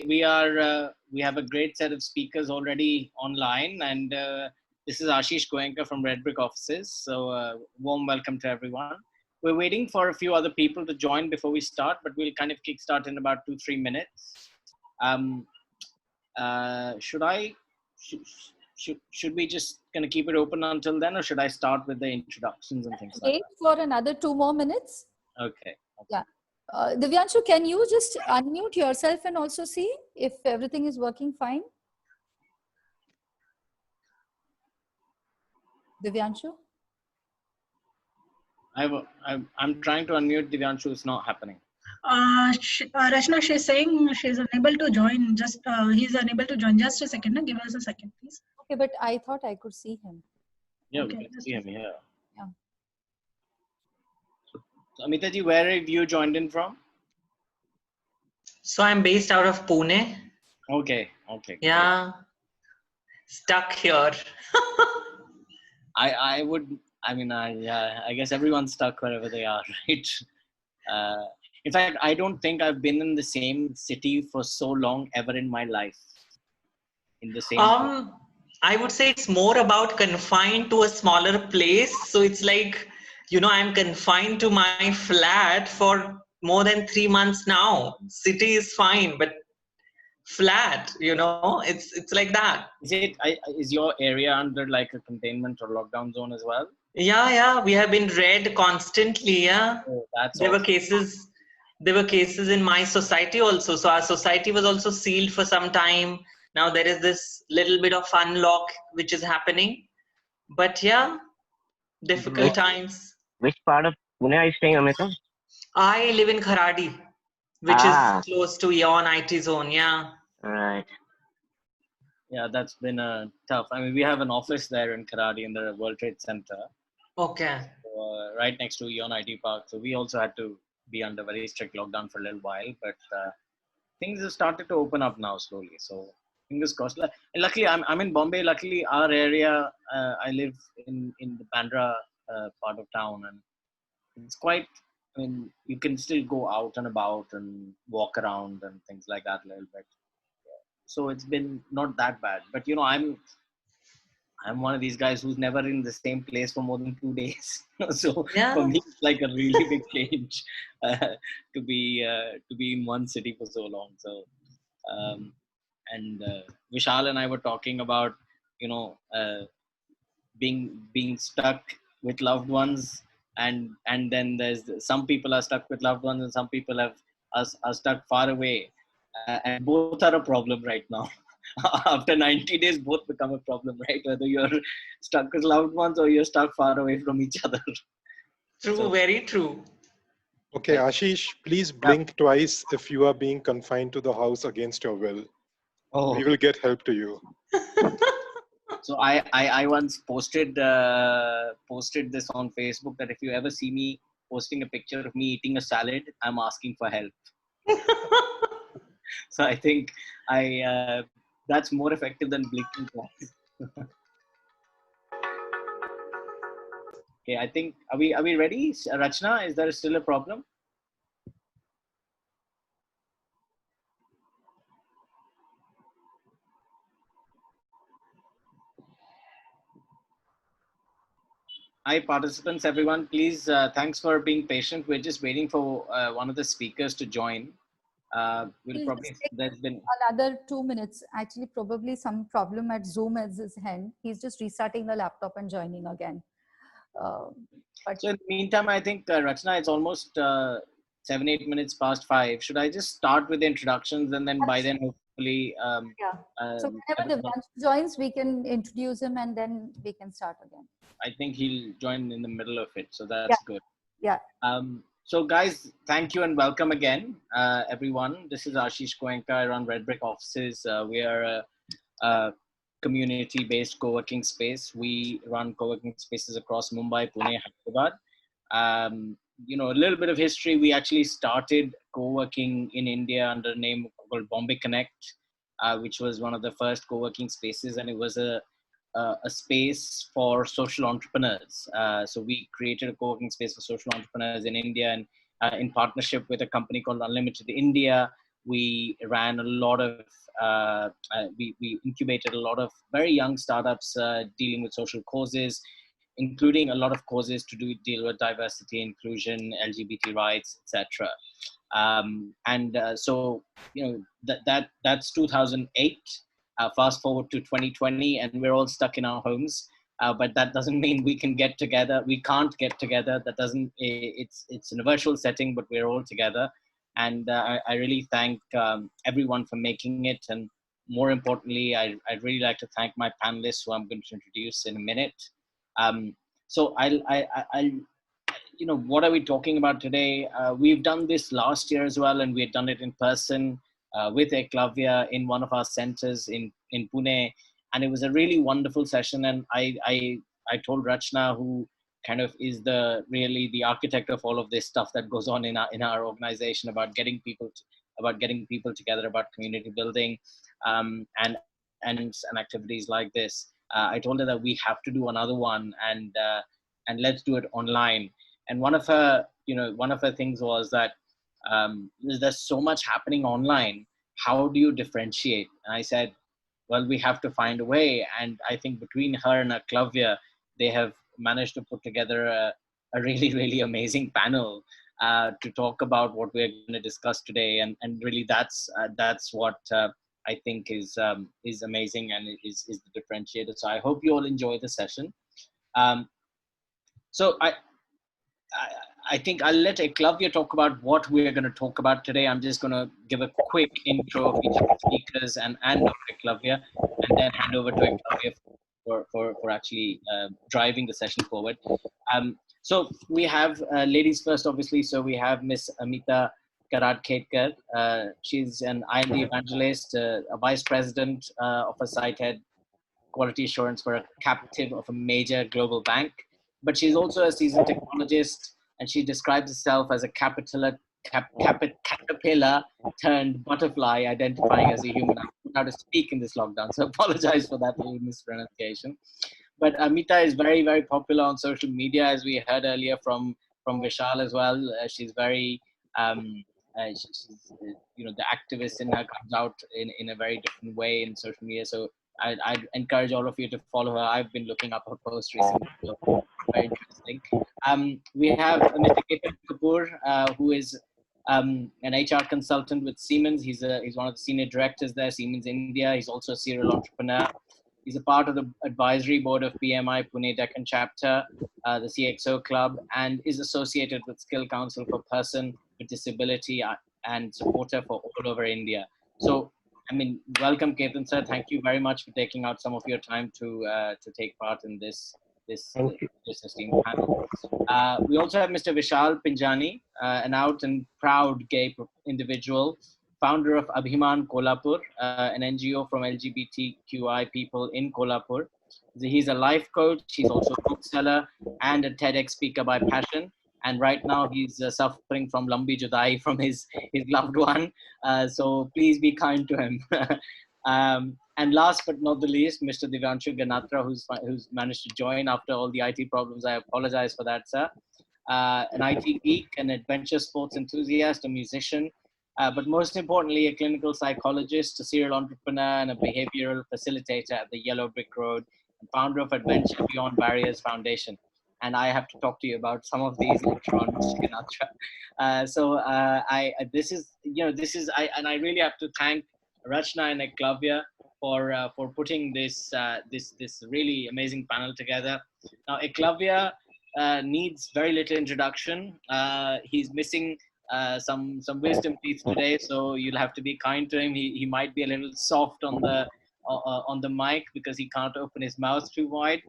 we have a great set of speakers already online, and this is Ashish Goenka from Red Brick Offices. So warm welcome to everyone. We're waiting for a few other people to join before we start, but we'll kind of kickstart in about 2-3 minutes. Should we just kind of keep it open until then, or should I start with the introductions and things like that? Wait for another 2 more minutes. Okay. Yeah. Divyanshu, can you just unmute yourself and also see if everything is working fine? Divyanshu? I'm trying to unmute Divyanshu. It's not happening. Rachna, she's saying she's unable to join. He's unable to join. Just a second. Give us a second, please. Okay, but I thought I could see him. Yeah, Okay, we can see him here. Yeah. So, Amitaji, where have you joined in from? So I'm based out of Pune. Okay. Yeah. Stuck here. I guess everyone's stuck wherever they are, right? In fact, I don't think I've been in the same city for so long ever in my life. In the same I would say it's more about confined to a smaller place. So it's like, I'm confined to my flat for more than 3 months now. City is fine, but flat, it's like that. Is your area under like a containment or lockdown zone as well? Yeah. We have been read constantly. Yeah. Oh, that's There were cases in my society also. So our society was also sealed for some time. Now there is this little bit of unlock which is happening. But yeah, difficult times. Which part of Pune are you staying, Amita? I live in Kharadi, which is close to Eon IT zone. Yeah. Right. Yeah, that's been tough. I mean, we have an office there in Kharadi in the World Trade Center. Okay. So, right next to Eon IT Park. So we also had to be under very strict lockdown for a little while, but things have started to open up now slowly. So fingers crossed. Luckily, I'm in Bombay. Luckily, our area, I live in the Bandra part of town, and it's quite, you can still go out and about and walk around and things like that a little bit. So it's been not that bad. But, I'm one of these guys who's never in the same place for more than 2 days. So yeah. For me, it's like a really big change to be in one city for so long. So, Vishal and I were talking about, being stuck with loved ones, and then there's some people are stuck with loved ones, and some people are stuck far away, and both are a problem right now. After 90 days, both become a problem, right? Whether you're stuck with loved ones or you're stuck far away from each other. True, very true. Okay, Ashish, please blink twice if you are being confined to the house against your will. Oh. We will get help to you. So I once posted this on Facebook that if you ever see me posting a picture of me eating a salad, I'm asking for help. So I think that's more effective than blinking twice. Okay, I think are we ready? Rachna, is there still a problem? Hi participants, everyone. Please, thanks for being patient. We're just waiting for one of the speakers to join. There's been another 2 minutes. Actually, probably some problem at Zoom at his hand. He's just restarting the laptop and joining again. So in the meantime, I think Rachna, it's almost 7-8 minutes past 5. Should I just start with the introductions, and then by then hopefully so whenever the joins, we can introduce him and then we can start again. I think he'll join in the middle of it, so that's good. Yeah. So guys, thank you and welcome again, everyone. This is Ashish Goenka. I run Red Brick Offices. We are a community-based co-working space. We run co-working spaces across Mumbai, Pune, Hyderabad. A little bit of history. We actually started co-working in India under a name called Bombay Connect, which was one of the first co-working spaces, and it was a space for social entrepreneurs. So we created a co-working space for social entrepreneurs in India, and in partnership with a company called Unlimited India, We ran a lot of, we incubated a lot of very young startups dealing with social causes, including a lot of causes to deal with diversity, inclusion, LGBT rights, etc. So, that's 2008. Fast forward to 2020, and we're all stuck in our homes. But that doesn't mean we can get together. We can't get together. That doesn't. It's in a virtual setting, but we're all together. And I really thank everyone for making it. And more importantly, I'd really like to thank my panelists, who I'm going to introduce in a minute. So I'll what are we talking about today? We've done this last year as well, and we had done it in person with Eklavya in one of our centers in Pune, and it was a really wonderful session. And I told Rachna, who kind of is really the architect of all of this stuff that goes on in our organization, about getting people together, about community building, and activities like this. I told her that we have to do another one, and let's do it online. And one of her things was that there's so much happening online. How do you differentiate? And I said, well, we have to find a way. And I think between her and Aklavya, they have managed to put together a really, really amazing panel to talk about what we're going to discuss today. And really, that's what I think is amazing and is the differentiator. So I hope you all enjoy the session. So I think I'll let Eklavya talk about what we're going to talk about today. I'm just going to give a quick intro of each of the speakers and Eklavya, and then hand over to Eklavya for actually driving the session forward. So we have ladies first, obviously. So we have Miss Amita Karadkhetkar. She's an IND evangelist, a vice president of a site head quality assurance for a captive of a major global bank. But she's also a seasoned technologist, and she describes herself as a caterpillar turned butterfly, identifying as a human. I don't know how to speak in this lockdown, so apologize for that little mispronunciation. But Amita is very, very popular on social media, as we heard earlier from Vishal as well. She's very, she's, the activist in her comes out in a very different way in social media. So I'd encourage all of you to follow her. I've been looking up her posts recently, so very interesting. We have Mr. Ketan Kapoor, who is an HR consultant with Siemens. He's one of the senior directors there, Siemens India. He's also a serial entrepreneur. He's a part of the advisory board of PMI Pune Deccan Chapter, the CXO Club, and is associated with Skill Council for Person with Disability and supporter for all over India. So, welcome, Ketan sir. Thank you very much for taking out some of your time to take part in this esteemed panel. We also have Mr. Vishal Pinjani, an out and proud gay individual, founder of Abhiman Kolhapur, an NGO from LGBTQI people in Kolhapur. He's a life coach. He's also a bookseller and a TEDx speaker by passion. And right now he's suffering from lambi judai from his loved one. So please be kind to him. And last but not the least, Mr. Divanshu Ganatra, who's managed to join after all the IT problems. I apologize for that, sir. An IT geek, an adventure sports enthusiast, a musician, but most importantly, a clinical psychologist, a serial entrepreneur, and a behavioral facilitator at the Yellow Brick Road, and founder of Adventure Beyond Barriers Foundation. And I have to talk to you about some of these later on, Mr. Ganatra. I really have to thank Rachna and Eklavya for putting this really amazing panel together. Now, Eklavya needs very little introduction. He's missing some wisdom teeth today, so you'll have to be kind to him. He might be a little soft on the mic because he can't open his mouth too wide,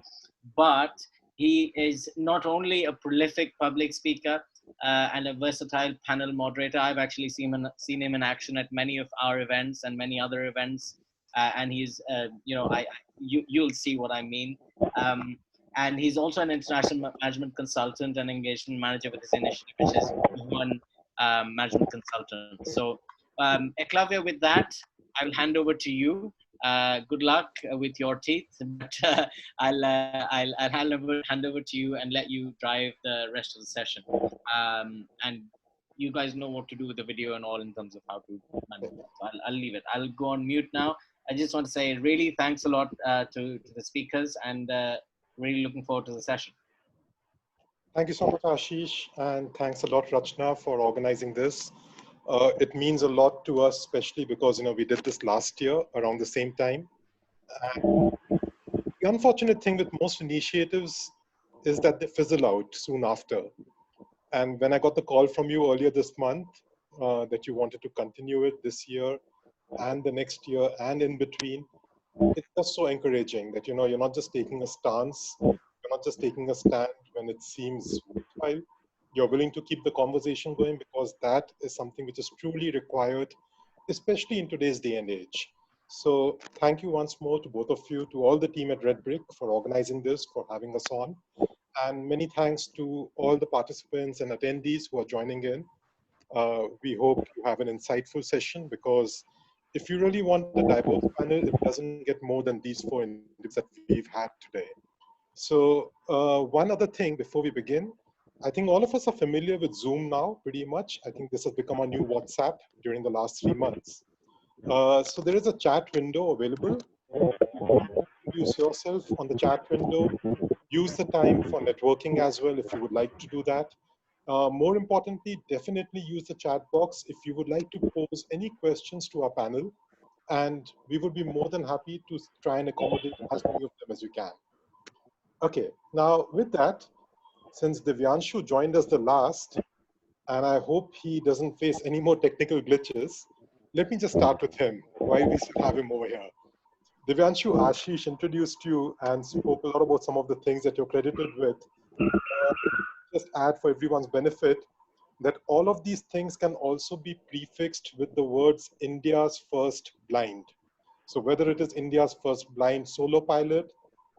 but he is not only a prolific public speaker and a versatile panel moderator. I've actually seen him in action at many of our events and many other events, and he's you'll see what I mean. And he's also an international management consultant and engagement manager with his initiative, which is one management consultant. So, Eklavya, with that, I will hand over to you. Good luck with your teeth, but I'll hand over to you and let you drive the rest of the session. And you guys know what to do with the video and all in terms of how to manage that. So I'll leave it. I'll go on mute now. I just want to say really thanks a lot to the speakers, and really looking forward to the session. Thank you so much, Ashish, and thanks a lot, Rachna, for organizing this. It means a lot to us, especially because we did this last year around the same time. And the unfortunate thing with most initiatives is that they fizzle out soon after. And when I got the call from you earlier this month that you wanted to continue it this year and the next year and in between, it's just so encouraging that you're not just taking a stance, you're not just taking a stand when it seems worthwhile. You're willing to keep the conversation going, because that is something which is truly required, especially in today's day and age. So thank you once more to both of you, to all the team at Red Brick for organizing this, for having us on. And many thanks to all the participants and attendees who are joining in. We hope you have an insightful session, because if you really want a diverse panel, it doesn't get more than these 4 individuals that we've had today. So one other thing before we begin, I think all of us are familiar with Zoom now, pretty much. I think this has become our new WhatsApp during the last 3 months. So there is a chat window available. Introduce yourself on the chat window. Use the time for networking as well if you would like to do that. More importantly, definitely use the chat box if you would like to pose any questions to our panel, and we would be more than happy to try and accommodate as many of them as we can. Okay, now with that, since Divyanshu joined us the last, and I hope he doesn't face any more technical glitches, let me just start with him while we still have him over here. Divyanshu, Ashish introduced you and spoke a lot about some of the things that you're credited with. Just add for everyone's benefit that all of these things can also be prefixed with the words India's first blind. So whether it is India's first blind solo pilot,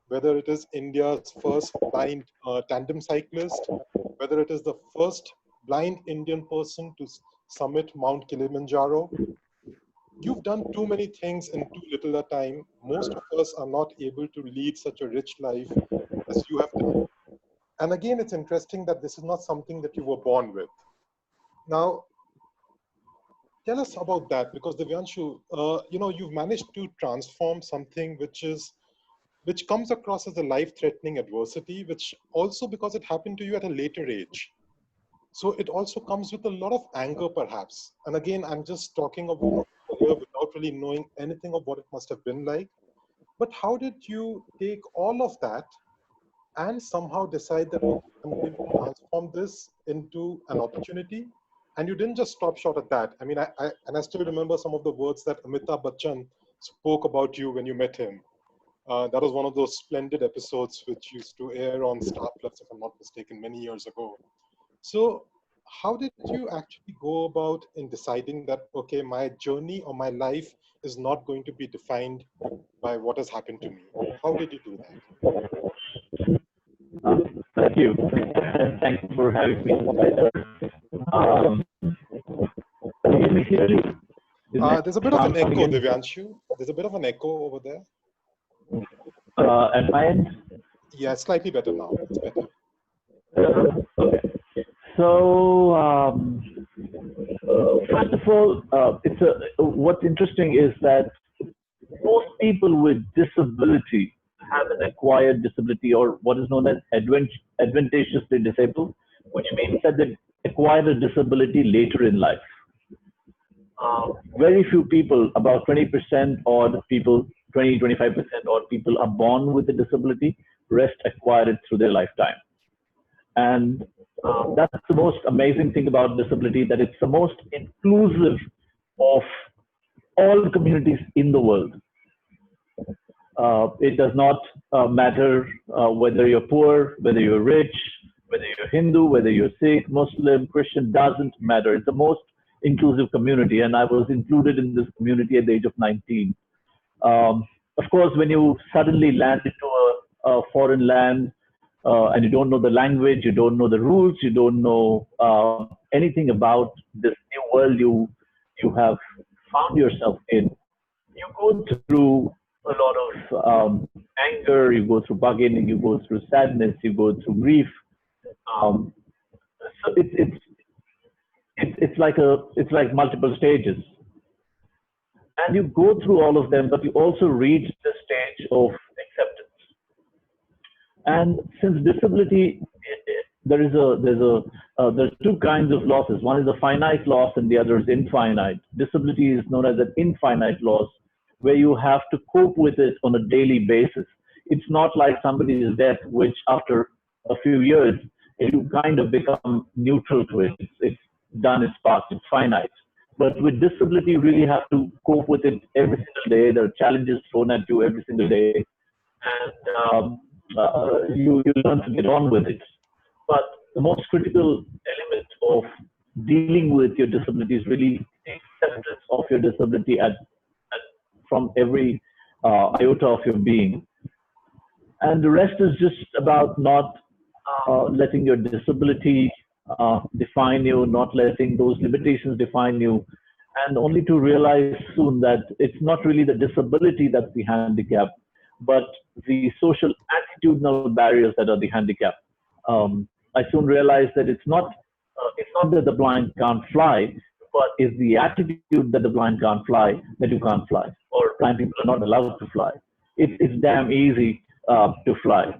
whether it is India's first blind tandem cyclist, whether it is the first blind Indian person to summit Mount Kilimanjaro, you've done too many things in too little a time. Most of us are not able to lead such a rich life as you have done. And again, it's interesting that this is not something that you were born with. Now, tell us about that, because Divyanshu, you've managed to transform something which comes across as a life-threatening adversity, which also, because it happened to you at a later age. So it also comes with a lot of anger, perhaps. And again, I'm just talking about here without really knowing anything of what it must have been like. But how did you take all of that and somehow decide that I'm going to transform this into an opportunity? And you didn't just stop short at that. I mean, I still remember some of the words that Amitabh Bachchan spoke about you when you met him. That was one of those splendid episodes which used to air on Star Plus, if I'm not mistaken, many years ago. So how did you actually go about in deciding that, okay, my journey or my life is not going to be defined by what has happened to me? How did you do that? Thank you. Thank you for having me. Can you hear me clearly? There's a bit of an echo, Divyanshu. There's a bit of an echo over there. At my end? Yeah, slightly better now. It's better. Okay. So, first of all, what's interesting is that most people with disability have an acquired disability, or what is known as advantageously disabled, which means that they acquire a disability later in life. Very few people, about 20% or people, 20-25% or people are born with a disability, rest acquire it through their lifetime. And that's the most amazing thing about disability, that it's the most inclusive of all communities in the world. It does not matter whether you're poor, whether you're rich, whether you're Hindu, whether you're Sikh, Muslim, Christian, doesn't matter. It's the most inclusive community, and I was included in this community at the age of 19. Of course, when you suddenly land into a foreign land and you don't know the language, you don't know the rules, you don't know anything about this new world you have found yourself in, you go through a lot of anger, you go through bargaining, you go through sadness, you go through grief. So it's it's like multiple stages, and you go through all of them, but you also reach the stage of acceptance. And since disability, there's two kinds of losses. One is a finite loss, and the other is infinite. Disability is known as an infinite loss, where you have to cope with it on a daily basis. It's not like somebody's death, which after a few years you kind of become neutral to it. It's done, it's past, it's finite. But with disability, you really have to cope with it every single day. There are challenges thrown at you every single day, and you learn to get on with it. But the most critical element of dealing with your disability is really the acceptance of your disability from every iota of your being. And the rest is just about not letting your disability define you, not letting those limitations define you, and only to realize soon that it's not really the disability that's the handicap, but the social attitudinal barriers that are the handicap. I soon realized that it's not that the blind can't fly, but it's the attitude that the blind can't fly that you can't fly, or blind people are not allowed to fly. It's damn easy to fly.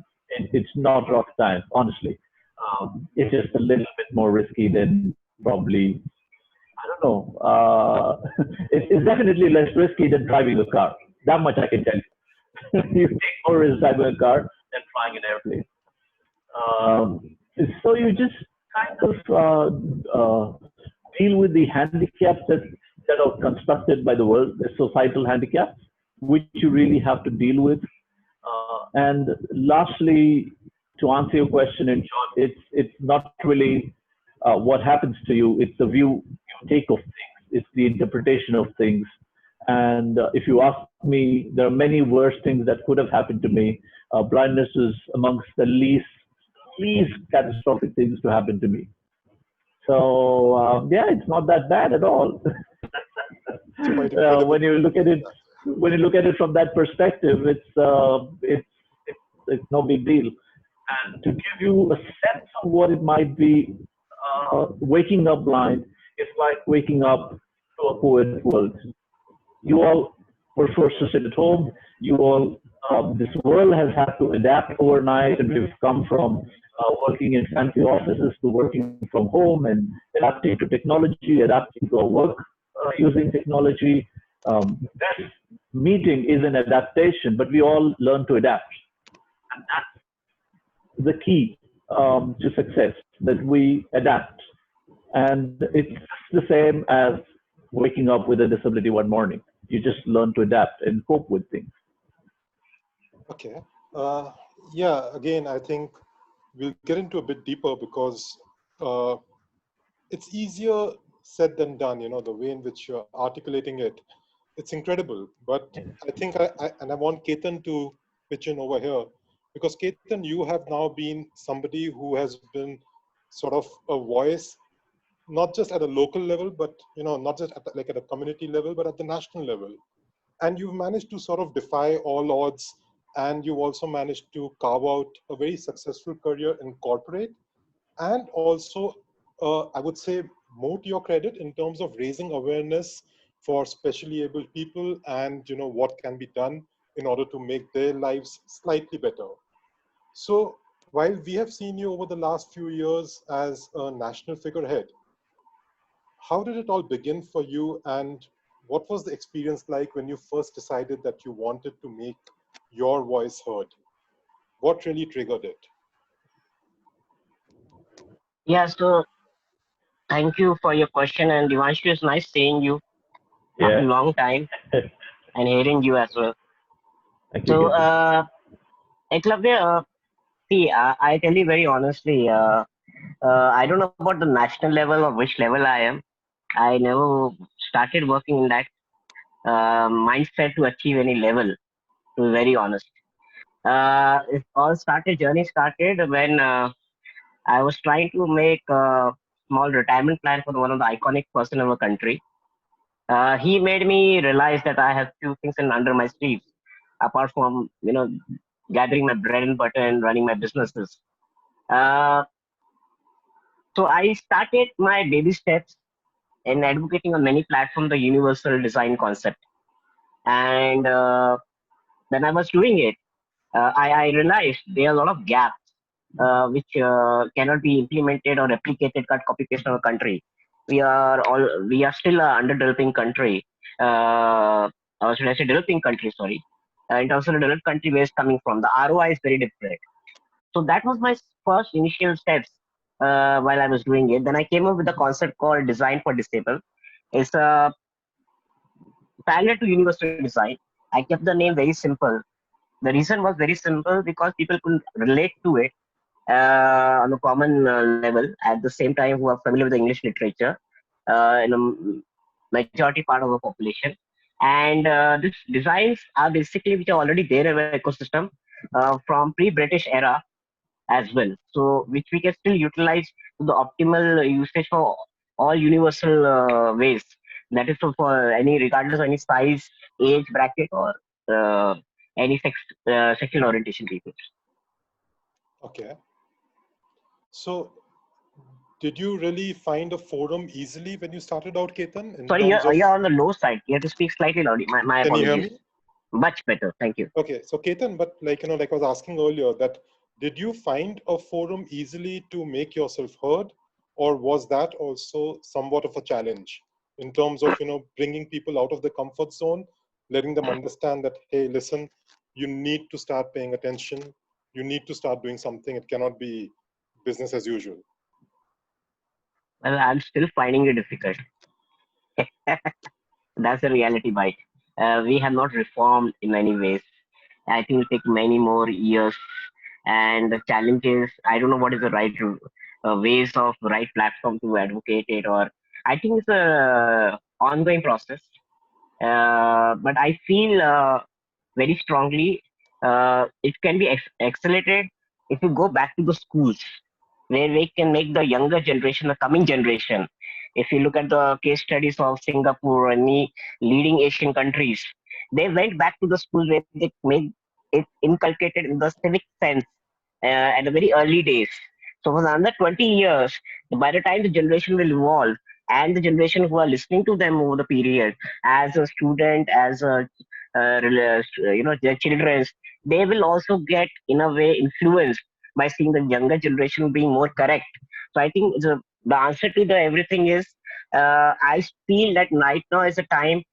It's not rocket science, honestly. It's just a little bit more risky than probably, I don't know. It's definitely less risky than driving a car. That much I can tell you. You take more risk driving a car than flying an airplane. So you just kind of deal with the handicaps that are constructed by the world, the societal handicaps, which you really have to deal with. And lastly, to answer your question in short, it's not really what happens to you, it's the view you take of things, it's the interpretation of things. And if you ask me, there are many worse things that could have happened to me. Blindness is amongst the least catastrophic things to happen to me. So yeah, it's not that bad at all. When you look at it from that perspective, it's no big deal. And to give you a sense of what it might be, waking up blind is like waking up to a poet's world. You all were forced to sit at home. You all, this world has had to adapt overnight, and we've come from working in fancy offices to working from home and adapting to technology, adapting to our work using technology. This meeting is an adaptation, but we all learn to adapt. And that's the key to success, that we adapt. And it's the same as waking up with a disability one morning. You just learn to adapt and cope with things. Okay. Yeah, again, I think we'll get into a bit deeper because it's easier said than done, you know, the way in which you're articulating it. It's incredible. But I think I want Ketan to pitch in over here, because Ketan, you have now been somebody who has been sort of a voice, not just at a local level, but, you know, not just at like at a community level, but at the national level. And you've managed to sort of defy all odds, and you've also managed to carve out a very successful career in corporate, and also, I would say, more to your credit in terms of raising awareness for specially abled people and, you know, what can be done in order to make their lives slightly better. So while we have seen you over the last few years as a national figurehead, how did it all begin for you, and what was the experience like when you first decided that you wanted to make your voice heard? What really triggered it? Yeah, so thank you for your question. And Divanshu, it's nice seeing you after a long time and hearing you as well. Thank So, you. Eklavya, see, I tell you very honestly, I don't know about the national level or which level I am. I never started working in that mindset to achieve any level, to be very honest. Journey started when I was trying to make a small retirement plan for one of the iconic person in our country. He made me realize that I have few things under my sleeves, apart from, gathering my bread and butter and running my businesses. So I started my baby steps in advocating on many platforms the universal design concept. And when I was doing it, I realized there are a lot of gaps which cannot be implemented or replicated, cut, copy, paste in our country. We are still an underdeveloping country. Or should I say developing country? Sorry. In terms of the developed country, where it's coming from, the ROI is very different. So that was my first initial steps while I was doing it. Then I came up with a concept called Design for Disabled. It's a parallel to universal design. I kept the name very simple. The reason was very simple because people could relate to it on a common level at the same time who are familiar with the English literature in a majority part of the population. And these designs are basically which are already there in our ecosystem from pre-British era as well. So which we can still utilize to the optimal usage for all universal ways. That is for any regardless of any size, age bracket, or uh, any sexual orientation people. Okay. So did you really find a forum easily when you started out, Ketan, in Sorry, terms of... you're on the low side. You have to speak slightly louder. My Can you hear apologies. me? Much better. Thank you. Okay, so Ketan, but like, like I was asking earlier, that did you find a forum easily to make yourself heard, or was that also somewhat of a challenge in terms of, bringing people out of the comfort zone, letting them understand that, hey, listen, you need to start paying attention. You need to start doing something. It cannot be business as usual. Well, I'm still finding it difficult. That's the reality, bite. We have not reformed in many ways. I think it'll take many more years. And the challenge is, I don't know what is the right ways of right platform to advocate it, or I think it's a ongoing process. But I feel very strongly it can be accelerated if you go back to the schools where we can make the younger generation, the coming generation. If you look at the case studies of Singapore or any leading Asian countries, they went back to the school where they made it inculcated in the civic sense at the very early days. So for another 20 years, by the time the generation will evolve, and the generation who are listening to them over the period, as a student, as a their children, they will also get in a way influenced by seeing the younger generation being more correct. So I think the answer to the everything is I feel that right now is a time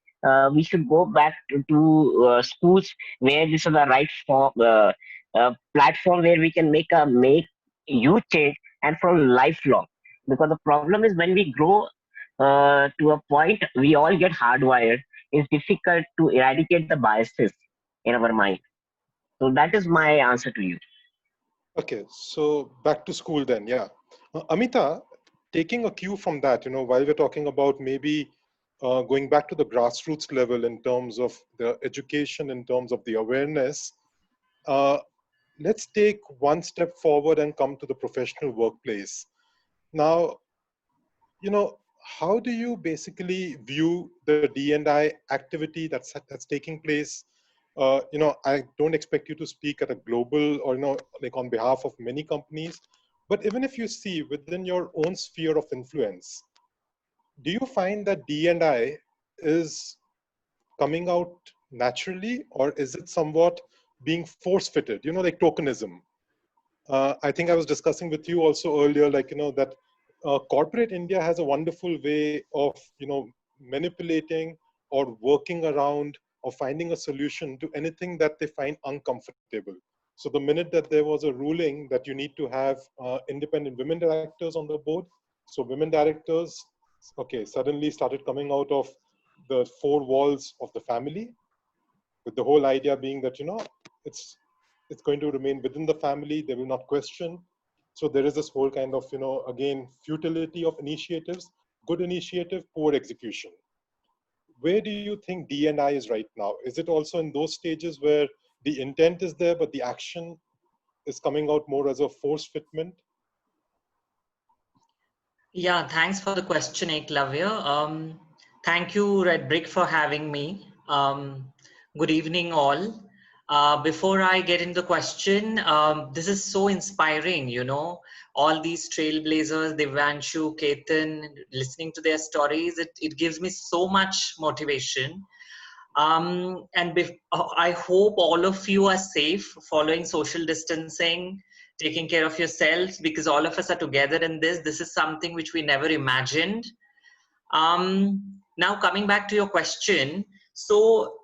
we should go back to schools where this is the right platform where we can make youth change and from lifelong. Because the problem is when we grow to a point, we all get hardwired. It's difficult to eradicate the biases in our mind. So that is my answer to you. Okay, so back to school then, yeah. Amita, taking a cue from that, while we're talking about maybe going back to the grassroots level in terms of the education, in terms of the awareness, let's take one step forward and come to the professional workplace. Now, how do you basically view the D&I activity that's taking place? I don't expect you to speak at a global or, like on behalf of many companies, but even if you see within your own sphere of influence, do you find that D&I is coming out naturally, or is it somewhat being force-fitted, like tokenism? I think I was discussing with you also earlier, like, that corporate India has a wonderful way of, manipulating or working around or finding a solution to anything that they find uncomfortable. So the minute that there was a ruling that you need to have independent women directors on the board, so women directors, okay, suddenly started coming out of the four walls of the family, with the whole idea being that, it's going to remain within the family, they will not question. So there is this whole kind of, again, futility of initiatives, good initiative, poor execution. Where do you think D&I is right now? Is it also in those stages where the intent is there, but the action is coming out more as a force fitment? Yeah, thanks for the question, Eklavya. Thank you, Red Brick, for having me. Good evening, all. Before I get into the question, this is so inspiring, you know, all these trailblazers, Devanshu, Ketan, listening to their stories, it gives me so much motivation. I hope all of you are safe, following social distancing, taking care of yourselves, because all of us are together in this. This is something which we never imagined. Now coming back to your question, so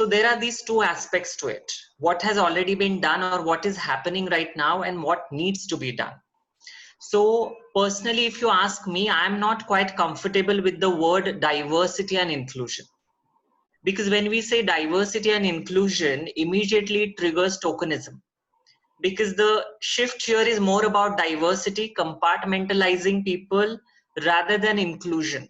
there are these two aspects to it: what has already been done or what is happening right now, and what needs to be done. So personally, if you ask me, I'm not quite comfortable with the word diversity and inclusion, because when we say diversity and inclusion, immediately it triggers tokenism, because the shift here is more about diversity, compartmentalizing people, rather than inclusion.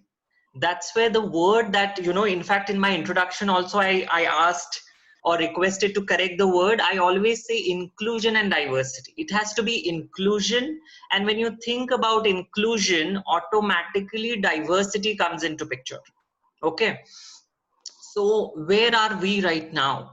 That's where the word that, you know, in fact, in my introduction also, I asked or requested to correct the word. I always say inclusion and diversity. It has to be inclusion. And when you think about inclusion, automatically diversity comes into picture. Okay. So where are we right now?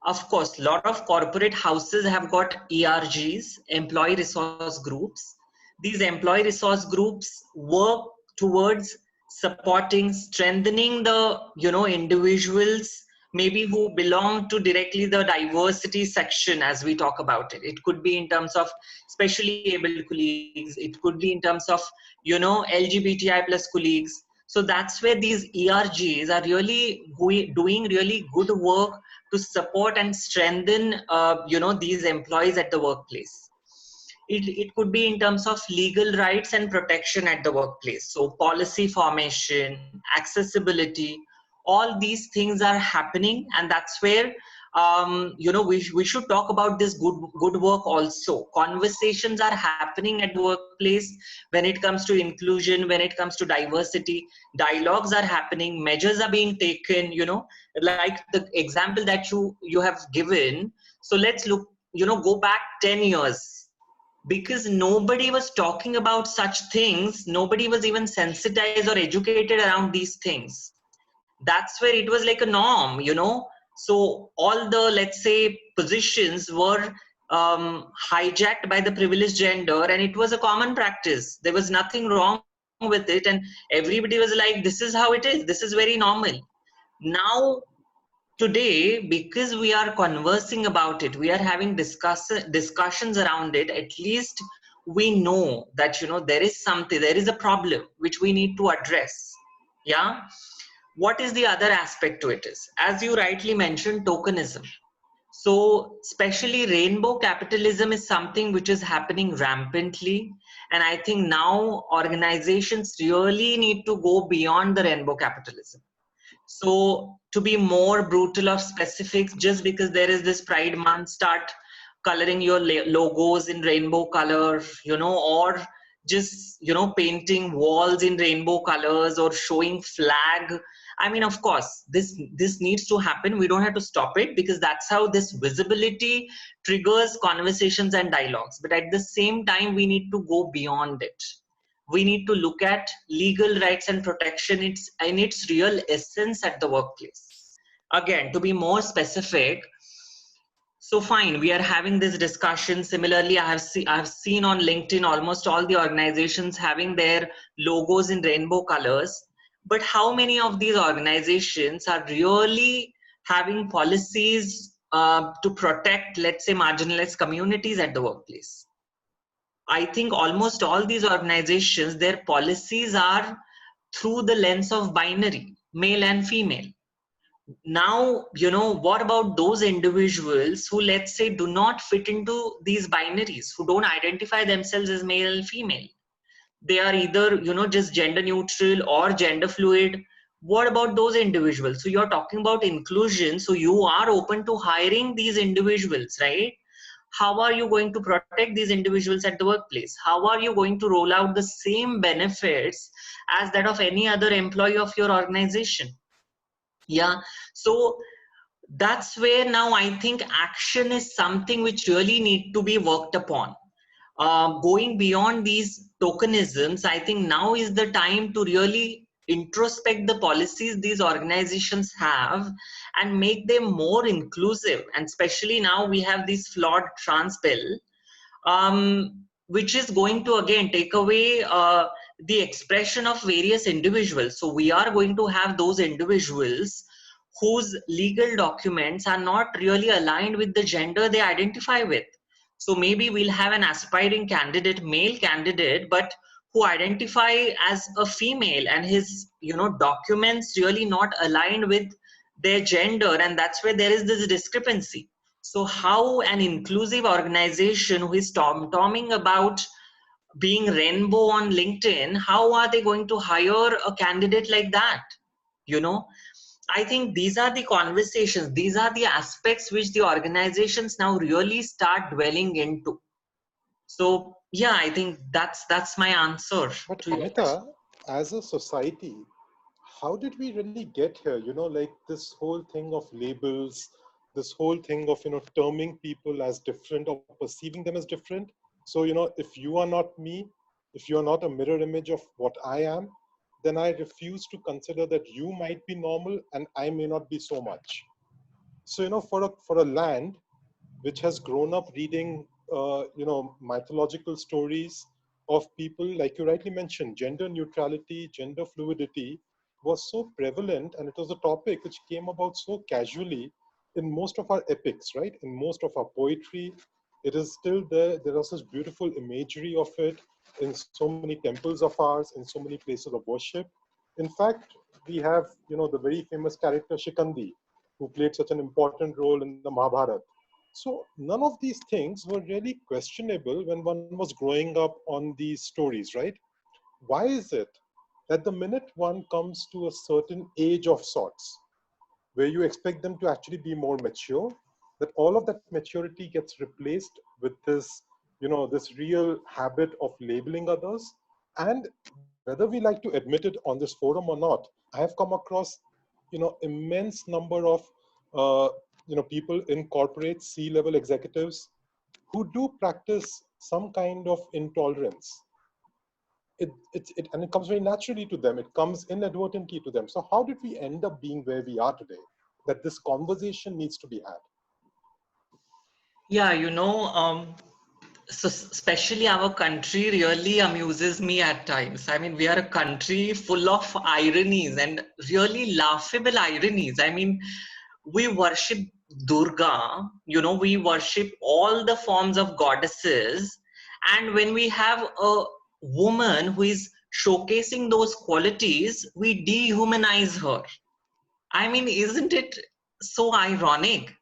Of course, a lot of corporate houses have got ERGs, employee resource groups. These employee resource groups work towards supporting, strengthening the, you know, individuals maybe who belong to directly the diversity section as we talk about it. It could be in terms of specially abled colleagues. It could be in terms of, you know, LGBTI plus colleagues. So that's where these ERGs are really doing really good work to support and strengthen, you know, these employees at the workplace. It could be in terms of legal rights and protection at the workplace. So policy formation, accessibility, all these things are happening, and that's where you know, we should talk about this good work also. Conversations are happening at the workplace when it comes to inclusion, when it comes to diversity. Dialogues are happening, measures are being taken, you know, like the example that you have given. So let's look, you know, go back 10 years, because nobody was talking about such things. Nobody was even sensitized or educated around these things. That's where it was like a norm, you know. So all the, let's say, positions were hijacked by the privileged gender, and it was a common practice. There was nothing wrong with it, and everybody was like, this is how it is, this is very normal. Now today, because we are conversing about it, we are having discussions around it, at least we know that, you know, there is something, there is a problem which we need to address. Yeah. What is the other aspect to it is, as you rightly mentioned, tokenism. So especially rainbow capitalism is something which is happening rampantly, and I think now organizations really need to go beyond the rainbow capitalism. So to be more brutal of specifics, just because there is this Pride Month, start coloring your logos in rainbow color, you know, or just, you know, painting walls in rainbow colors or showing flag. I mean, of course, this needs to happen. We don't have to stop it, because that's how this visibility triggers conversations and dialogues. But at the same time, we need to go beyond it. We need to look at legal rights and protection in its real essence at the workplace. Again, to be more specific, so fine, we are having this discussion. Similarly, I have seen on LinkedIn almost all the organizations having their logos in rainbow colors. But how many of these organizations are really having policies to protect, let's say, marginalized communities at the workplace? I think almost all these organizations, their policies are through the lens of binary, male and female. Now, you know, what about those individuals who, let's say, do not fit into these binaries, who don't identify themselves as male and female? They are either, you know, just gender neutral or gender fluid. What about those individuals? So you're talking about inclusion. So you are open to hiring these individuals, right? How are you going to protect these individuals at the workplace? How are you going to roll out the same benefits as that of any other employee of your organization? Yeah. So that's where now I think action is something which really need to be worked upon. Going beyond these tokenisms, I think now is the time to really introspect the policies these organizations have and make them more inclusive. And especially now we have this flawed trans bill, which is going to again take away the expression of various individuals. So we are going to have those individuals whose legal documents are not really aligned with the gender they identify with. So maybe we'll have an aspiring candidate, male candidate, but who identify as a female, and his documents really not aligned with their gender, and that's where there is this discrepancy. So how an inclusive organization who is tom-tomming about being rainbow on LinkedIn, how are they going to hire a candidate like that? I think these are the conversations, these are the aspects which the organizations now really start dwelling into. So yeah, I think that's my answer. But Amita, as a society, how did we really get here? Like this whole thing of labels, this whole thing of, terming people as different or perceiving them as different. So, if you are not me, if you are not a mirror image of what I am, then I refuse to consider that you might be normal and I may not be so much. So, for a land which has grown up reading, mythological stories of people, like you rightly mentioned, gender neutrality, gender fluidity was so prevalent, and it was a topic which came about so casually in most of our epics, right? In most of our poetry, it is still there. There is such beautiful imagery of it in so many temples of ours, in so many places of worship. In fact, we have, the very famous character Shikandi, who played such an important role in the Mahabharata. So none of these things were really questionable when one was growing up on these stories, right? Why is it that the minute one comes to a certain age of sorts, where you expect them to actually be more mature, that all of that maturity gets replaced with this, this real habit of labeling others? And whether we like to admit it on this forum or not, I have come across, immense number of, people in corporate C-level executives who do practice some kind of intolerance. And it comes very naturally to them. It comes inadvertently to them. So how did we end up being where we are today? That this conversation needs to be had. Yeah, so especially our country really amuses me at times. I mean, we are a country full of ironies and really laughable ironies. I mean, we worship Durga, we worship all the forms of goddesses. And when we have a woman who is showcasing those qualities, we dehumanize her. I mean, isn't it so ironic?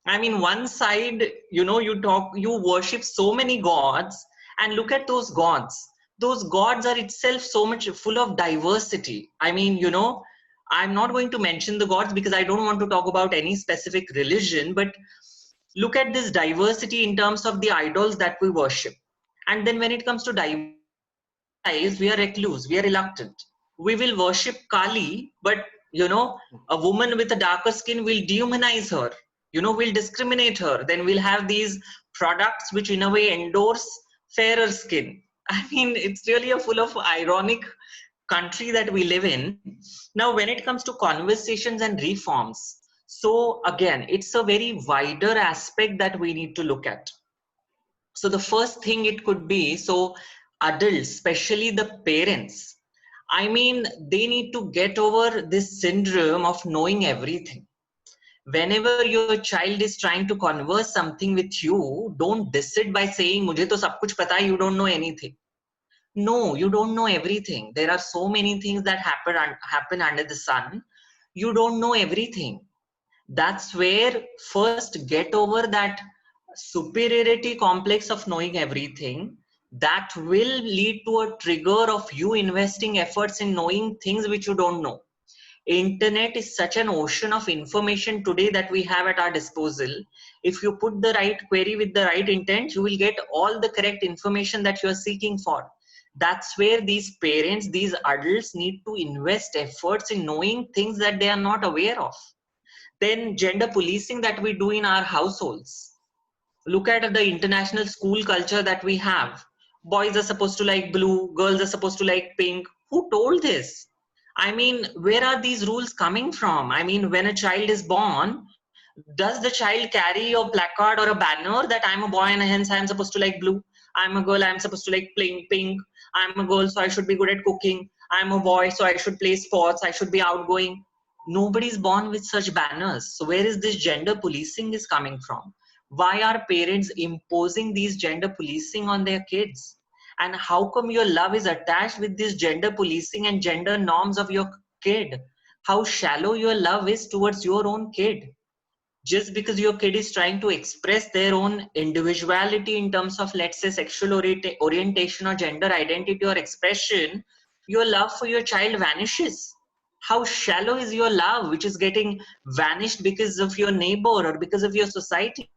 I mean, one side, you worship so many gods, and look at those gods. Those gods are itself so much full of diversity. I mean, I'm not going to mention the gods because I don't want to talk about any specific religion, but look at this diversity in terms of the idols that we worship. And then when it comes to diversity, we are recluse, we are reluctant. We will worship Kali, but a woman with a darker skin will dehumanize her. We'll discriminate her. Then we'll have these products which in a way endorse fairer skin. I mean, it's really a full of ironic country that we live in. Now, when it comes to conversations and reforms, so again, it's a very wider aspect that we need to look at. So the first thing it could be, so adults, especially the parents, I mean, they need to get over this syndrome of knowing everything. Whenever your child is trying to converse something with you, don't diss it by saying, "Mujhe to sab kuch pata hai, you don't know anything." No, you don't know everything. There are so many things that happen under the sun. You don't know everything. That's where first get over that superiority complex of knowing everything. That will lead to a trigger of you investing efforts in knowing things which you don't know. Internet is such an ocean of information today that we have at our disposal. If you put the right query with the right intent, you will get all the correct information that you are seeking for. That's where these parents, these adults need to invest efforts in knowing things that they are not aware of. Then gender policing that we do in our households. Look at the international school culture that we have. Boys are supposed to like blue, girls are supposed to like pink. Who told this? I mean, where are these rules coming from? I mean, when a child is born, does the child carry a placard or a banner that I'm a boy and hence I'm supposed to like blue? I'm a girl, I'm supposed to like playing pink. I'm a girl, so I should be good at cooking. I'm a boy, so I should play sports. I should be outgoing. Nobody's born with such banners. So where is this gender policing is coming from? Why are parents imposing these gender policing on their kids? And how come your love is attached with this gender policing and gender norms of your kid? How shallow your love is towards your own kid? Just because your kid is trying to express their own individuality in terms of, let's say, sexual orientation or gender identity or expression, your love for your child vanishes. How shallow is your love, which is getting vanished because of your neighbor or because of your society?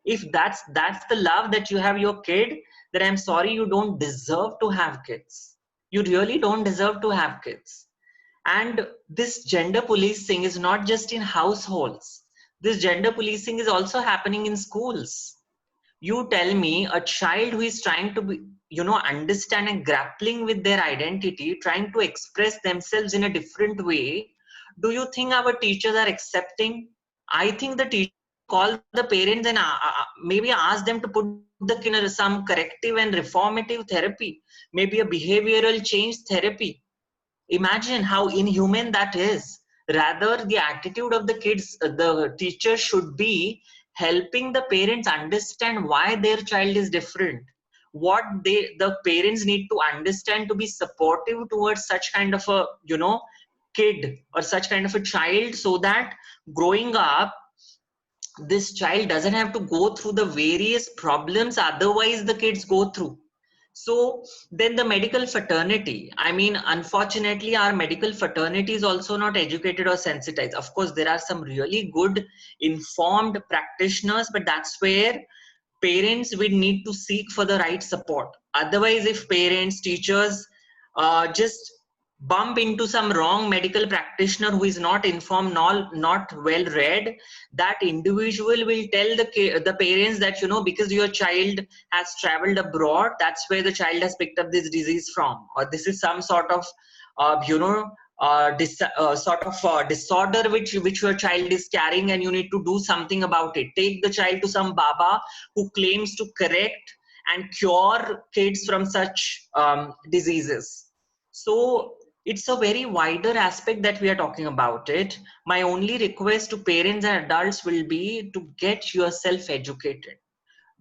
If that's the love that you have your kid, then I'm sorry, you don't deserve to have kids. You really don't deserve to have kids. And this gender policing is not just in households. This gender policing is also happening in schools. You tell me a child who is trying to be, understand and grappling with their identity, trying to express themselves in a different way. Do you think our teachers are accepting? I think the teacher call the parents and maybe ask them to put the kid in some corrective and reformative therapy, maybe a behavioral change therapy. Imagine how inhumane that is. Rather, the attitude of the kids, the teacher should be helping the parents understand why their child is different. What the parents need to understand to be supportive towards such kind of a, kid or such kind of a child, so that growing up, this child doesn't have to go through the various problems otherwise the kids go through. So then the medical fraternity, I mean, unfortunately, our medical fraternity is also not educated or sensitized. Of course, there are some really good informed practitioners, but that's where parents will need to seek for the right support. Otherwise, if parents, teachers just bump into some wrong medical practitioner who is not informed, not well read, that individual will tell the parents that, because your child has traveled abroad, that's where the child has picked up this disease from, or this is some sort of disorder which your child is carrying, and you need to do something about it. Take the child to some baba who claims to correct and cure kids from such diseases. So it's a very wider aspect that we are talking about it. My only request to parents and adults will be to get yourself educated.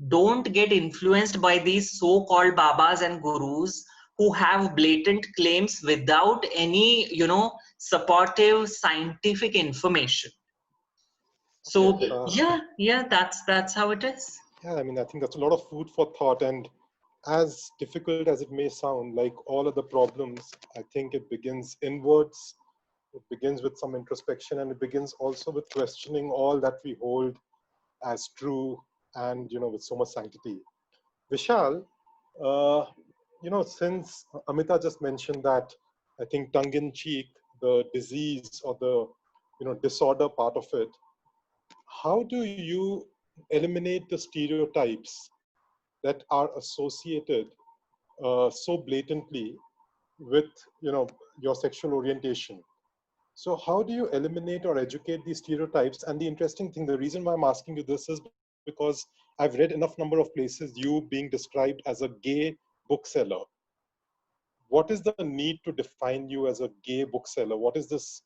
Don't get influenced by these so-called babas and gurus who have blatant claims without any, supportive scientific information. So yeah, that's how it is. Yeah, I mean, I think that's a lot of food for thought. And as difficult as it may sound, like all of the problems, I think it begins inwards. It begins with some introspection, and it begins also with questioning all that we hold as true and, with so much sanctity. Vishal, since Amita just mentioned that, I think tongue-in-cheek, the disease or the, disorder part of it, how do you eliminate the stereotypes that are associated so blatantly with, your sexual orientation? So how do you eliminate or educate these stereotypes? And the interesting thing, the reason why I'm asking you this is because I've read enough number of places you being described as a gay bookseller. What is the need to define you as a gay bookseller? What is this,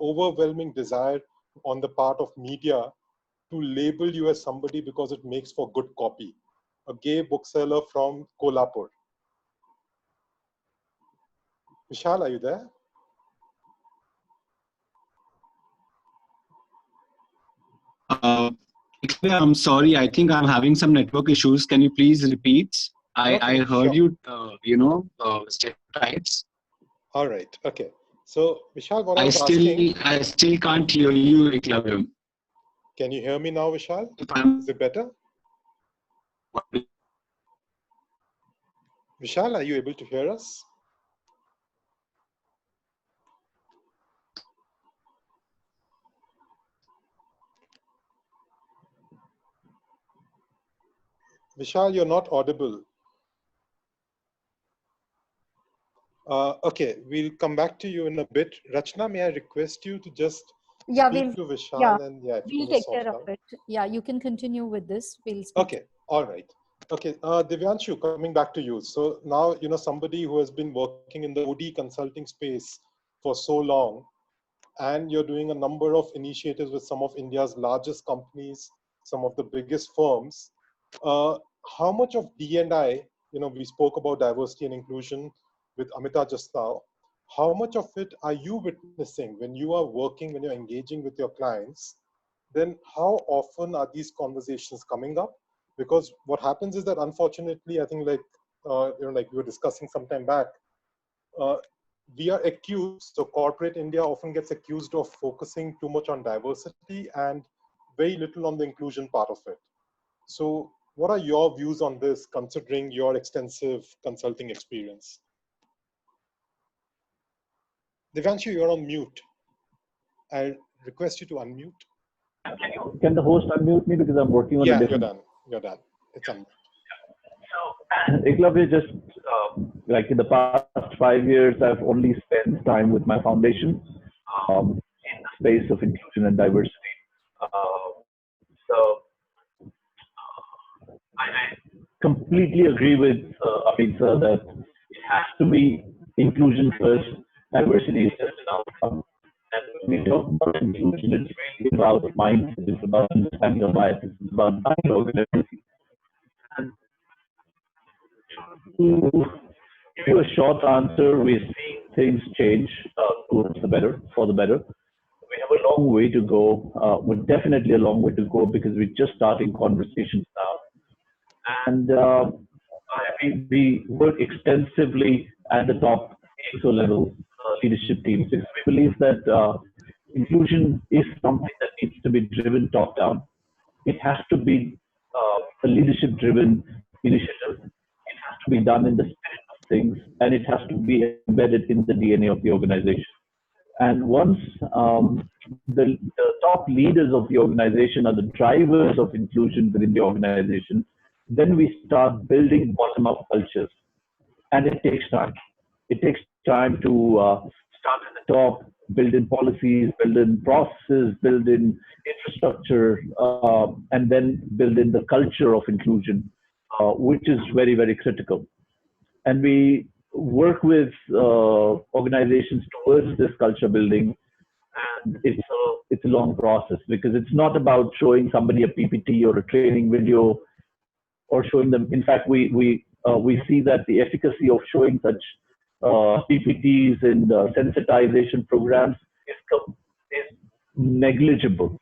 overwhelming desire on the part of media to label you as somebody because it makes for good copy? A gay bookseller from Kolhapur. Vishal, are you there? I'm sorry. I think I'm having some network issues. Can you please repeat? I heard sure. you, stereotypes. All right. Okay. So, Vishal, what I was asking... I still can't hear you, Eklavya. Can you hear me now, Vishal? Is it better? Vishal, are you able to hear us? Vishal, you're not audible. Okay, we'll come back to you in a bit. Rachna, may I request you to just Yeah, speak to Vishal yeah, and yeah, if you we'll can just take sort care it of out. it. Yeah, you can continue with this. We'll speak. Okay, all right. Okay, Divyanshu, coming back to you. So now, somebody who has been working in the OD consulting space for so long, and you're doing a number of initiatives with some of India's largest companies, some of the biggest firms. Uh, how much of D&I, we spoke about diversity and inclusion with Amita just now. How much of it are you witnessing when you are working, when you're engaging with your clients? Then how often are these conversations coming up? Because what happens is that unfortunately, I think like we were discussing some time back, uh, we are accused, so corporate India often gets accused of focusing too much on diversity and very little on the inclusion part of it. So what are your views on this, considering your extensive consulting experience? Devanshu, you're on mute. I'll request you to unmute. Can the host unmute me because I'm working on a Yeah, you're different... done. You're done. It's unmuted. Eklavya, just like in the past 5 years, I've only spent time with my foundation in the space of inclusion and diversity. So I completely agree with Amit sir that it has to be inclusion first, diversity is just an outcome. And when we talk about inclusion, it's really about mindset, it's about understanding of biases, it's about dialogue and everything. And to give you a short answer, we're seeing things change towards the better, for the better. We have a long way to go. We're definitely a long way to go because we're just starting conversations now. And we work extensively at the top EXO level leadership teams because we believe that inclusion is something that needs to be driven top down. It has to be a leadership driven initiative. It has to be done in the spirit of things and it has to be embedded in the DNA of the organization. And once the top leaders of the organization are the drivers of inclusion within the organization, then we start building bottom-up cultures. And it takes time. It takes time to start at the top, build in policies, build in processes, build in infrastructure, and then build in the culture of inclusion, which is very, very critical. And we work with organizations towards this culture building. And it's a long process because it's not about showing somebody a PPT or a training video or showing them. In fact, we see that the efficacy of showing such PPTs and sensitization programs is negligible.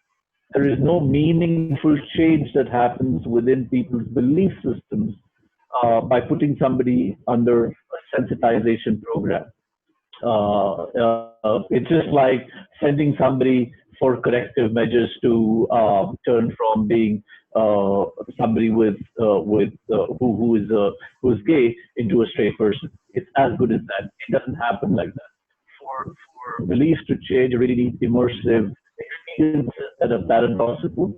There is no meaningful change that happens within people's belief systems by putting somebody under a sensitization program. It's just like sending somebody for corrective measures to turn from being somebody who's gay into a straight person. It's as good as that. It doesn't happen like that. For beliefs to change, you really need immersive experiences that are paradoxical.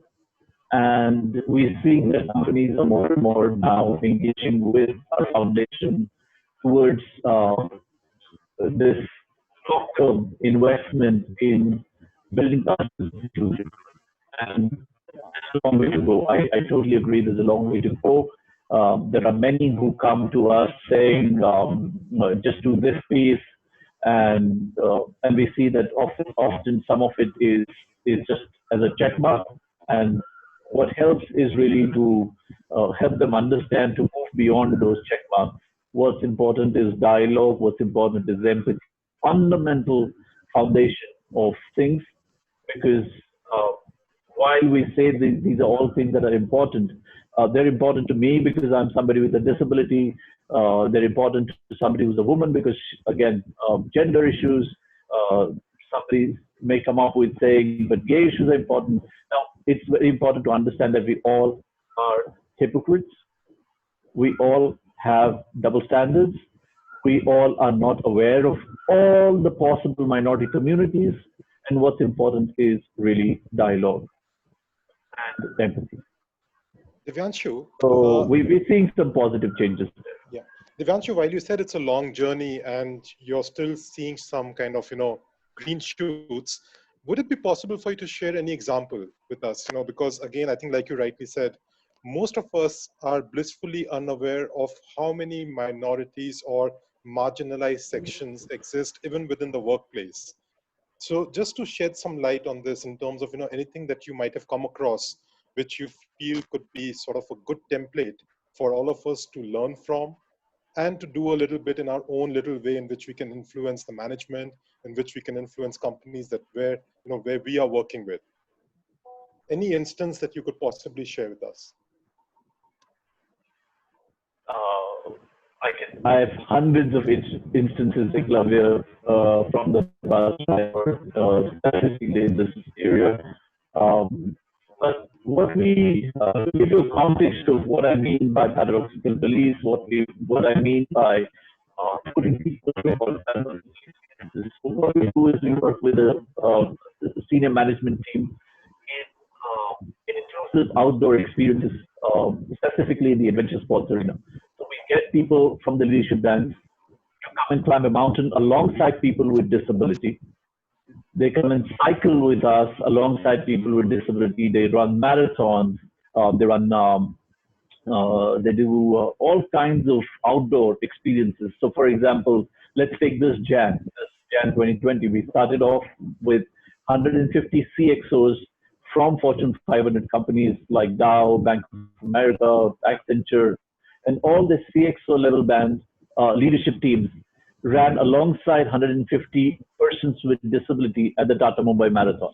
And we see that companies are more and more now engaging with our foundation towards this long-term investment in building cultures of inclusion. And there's a long way to go. I totally agree. There's a long way to go. There are many who come to us saying, just do this piece, and we see that often some of it is just as a check mark. And what helps is really to help them understand to move beyond those check marks. What's important is dialogue. What's important is empathy. Fundamental foundation of things, because while we say these are all things that are important, they're important to me because I'm somebody with a disability. They're important to somebody who's a woman because, again, gender issues. Somebody may come up with saying, but gay issues are important. Now, it's very important to understand that we all are hypocrites. We all have double standards. We all are not aware of all the possible minority communities. And what's important is really dialogue and empathy. Divyanshu, So we're seeing some positive changes there. Yeah. Devanshu, while you said it's a long journey and you're still seeing some kind of, green shoots, would it be possible for you to share any example with us? Because again, I think like you rightly said, most of us are blissfully unaware of how many minorities or marginalized sections exist even within the workplace. So just to shed some light on this in terms of, anything that you might have come across, which you feel could be sort of a good template for all of us to learn from, and to do a little bit in our own little way in which we can influence the management, in which we can influence companies that where we are working with. Any instance that you could possibly share with us? I have hundreds of instances, Eklavya, from the past, specifically in this area. But what to give you a context of what I mean by paradoxical beliefs, what I mean by putting people in all kinds of experiences. So what we do is we work with a senior management team in inclusive outdoor experiences, specifically in the adventure sports arena. So we get people from the leadership bands to come and climb a mountain alongside people with disability. They come and cycle with us alongside people with disability. They run marathons. They do all kinds of outdoor experiences. So, for example, let's take this Jan 2020. We started off with 150 CXOs from Fortune 500 companies like Dow, Bank of America, Accenture, and all the CXO level bands, leadership teams ran alongside 150 persons with disability at the Tata Mumbai Marathon.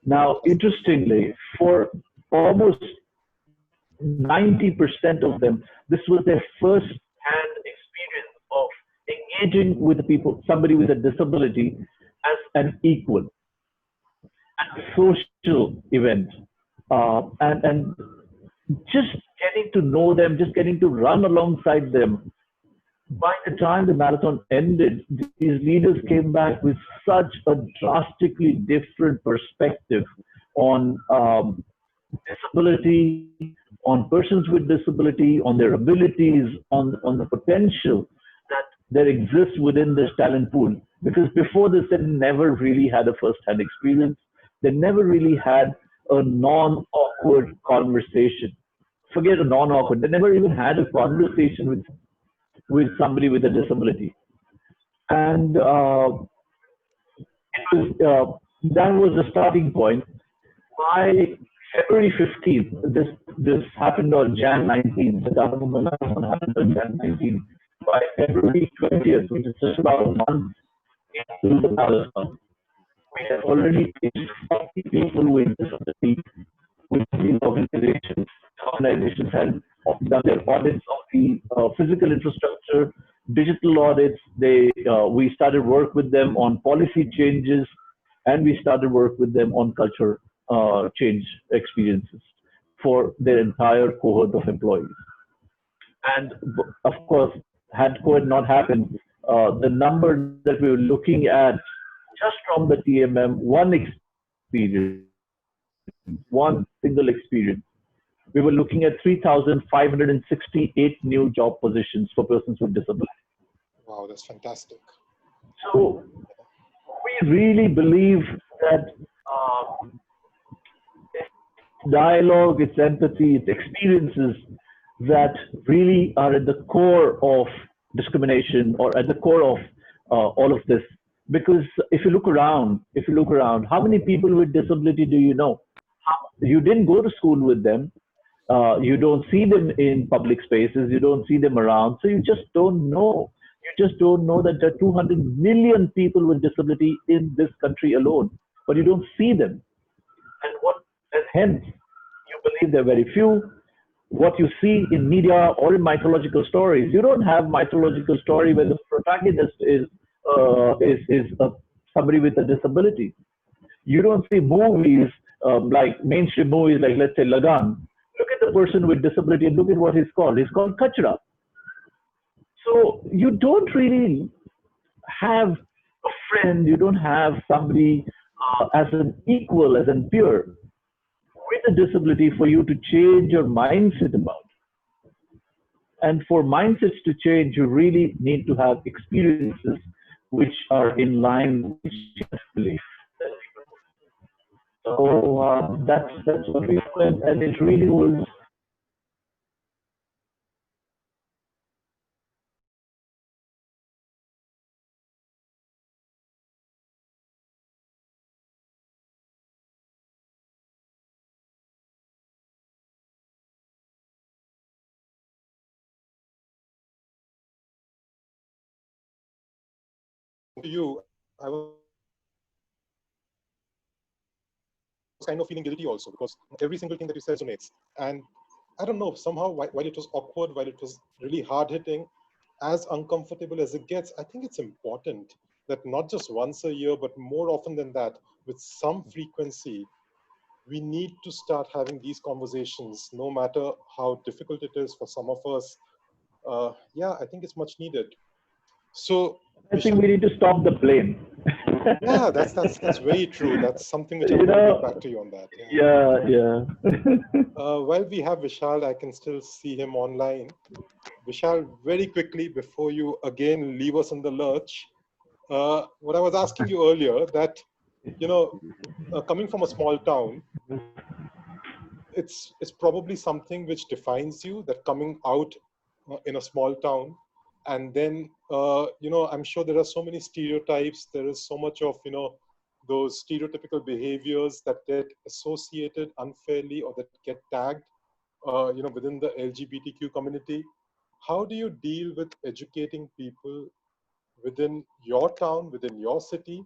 Now, interestingly, for almost 90% of them, this was their first-hand experience of engaging with the people, somebody with a disability, as an equal, and a social event, and just getting to know them, just getting to run alongside them. By the time the marathon ended, these leaders came back with such a drastically different perspective on disability, on persons with disability, on their abilities, on the potential that there exists within this talent pool. Because before this, they never really had a first-hand experience. They never really had a non-awkward conversation. Forget a non-awkward. They never even had a conversation with somebody with a disability. And that was the starting point. By February 15th, this happened on Jan 19th. The Tata Mumbai Marathon happened on Jan 19th. By February 20th, which is just about a month into the marathon, we have already reached 40 people with disability, with these organizations. Organizations had done their audits of the physical infrastructure, digital audits. We started work with them on policy changes, and we started work with them on culture change experiences for their entire cohort of employees. And of course, had COVID not happened, the number that we were looking at just from the TMM, one single experience, we were looking at 3,568 new job positions for persons with disability. Wow, that's fantastic. So we really believe that it's dialogue, it's empathy, it's experiences that really are at the core of discrimination or at the core of all of this. Because if you look around, how many people with disability do you know? You didn't go to school with them. You don't see them in public spaces. You don't see them around. So you just don't know. You just don't know that there are 200 million people with disability in this country alone, but you don't see them. And hence, you believe there are very few. What you see in media or in mythological stories, you don't have mythological story where the protagonist is somebody with a disability. You don't see movies like mainstream movies like, let's say, Lagan. Look at the person with disability and look at what he's called. He's called Kachra. So you don't really have a friend, you don't have somebody as an equal, as a peer with a disability for you to change your mindset about. And for mindsets to change, you really need to have experiences which are in line with shared belief. So that's what we went, and it really was. To you, I was kind of feeling guilty also because every single thing that you said resonates. And I don't know, somehow, while it was awkward, while it was really hard hitting, as uncomfortable as it gets, I think it's important that not just once a year, but more often than that, with some frequency, we need to start having these conversations, no matter how difficult it is for some of us. Yeah, I think it's much needed. So, I think we need to stop the blame. yeah, that's very true. That's something which I'm You going to know, get back to you on that. yeah. While we have Vishal, I can still see him online. Vishal, very quickly before you again leave us in the lurch, what I was asking you earlier that, you know, coming from a small town, it's probably something which defines you, that coming out in a small town, and then you know, I'm sure there are so many stereotypes, there is so much of, you know, those stereotypical behaviors that get associated unfairly or that get tagged you know, within the LGBTQ community. How do you deal with educating people within your town, within your city?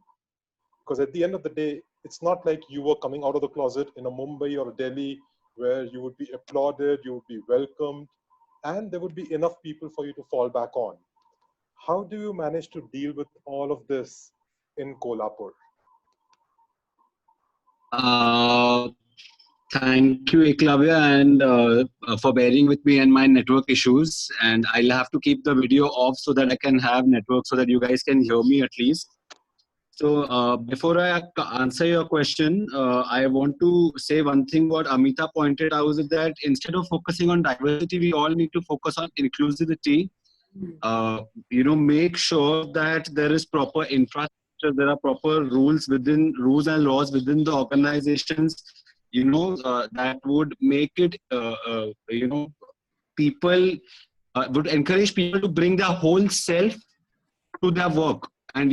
Because at the end of the day, it's not like you were coming out of the closet in a Mumbai or a Delhi where you would be applauded, you would be welcomed, and there would be enough people for you to fall back on. How do you manage to deal with all of this in Kolhapur? Uh, Thank you, Eklavya, and for bearing with me and my network issues. And I'll have to keep the video off so that I can have network so that you guys can hear me at least. So before I answer your question, I want to say one thing what Amita pointed out is that instead of focusing on diversity, we all need to focus on inclusivity. Make sure that there is proper infrastructure, there are proper rules and laws within the organizations, that would make it, people would encourage people to bring their whole self to their work and,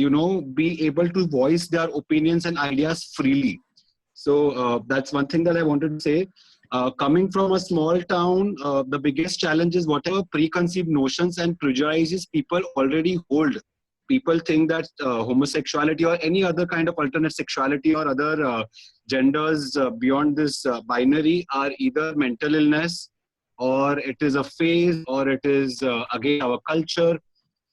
be able to voice their opinions and ideas freely. So that's one thing that I wanted to say. Coming from a small town, the biggest challenge is whatever preconceived notions and prejudices people already hold. People think that homosexuality or any other kind of alternate sexuality or other genders beyond this binary are either mental illness, or it is a phase, or it is again our culture.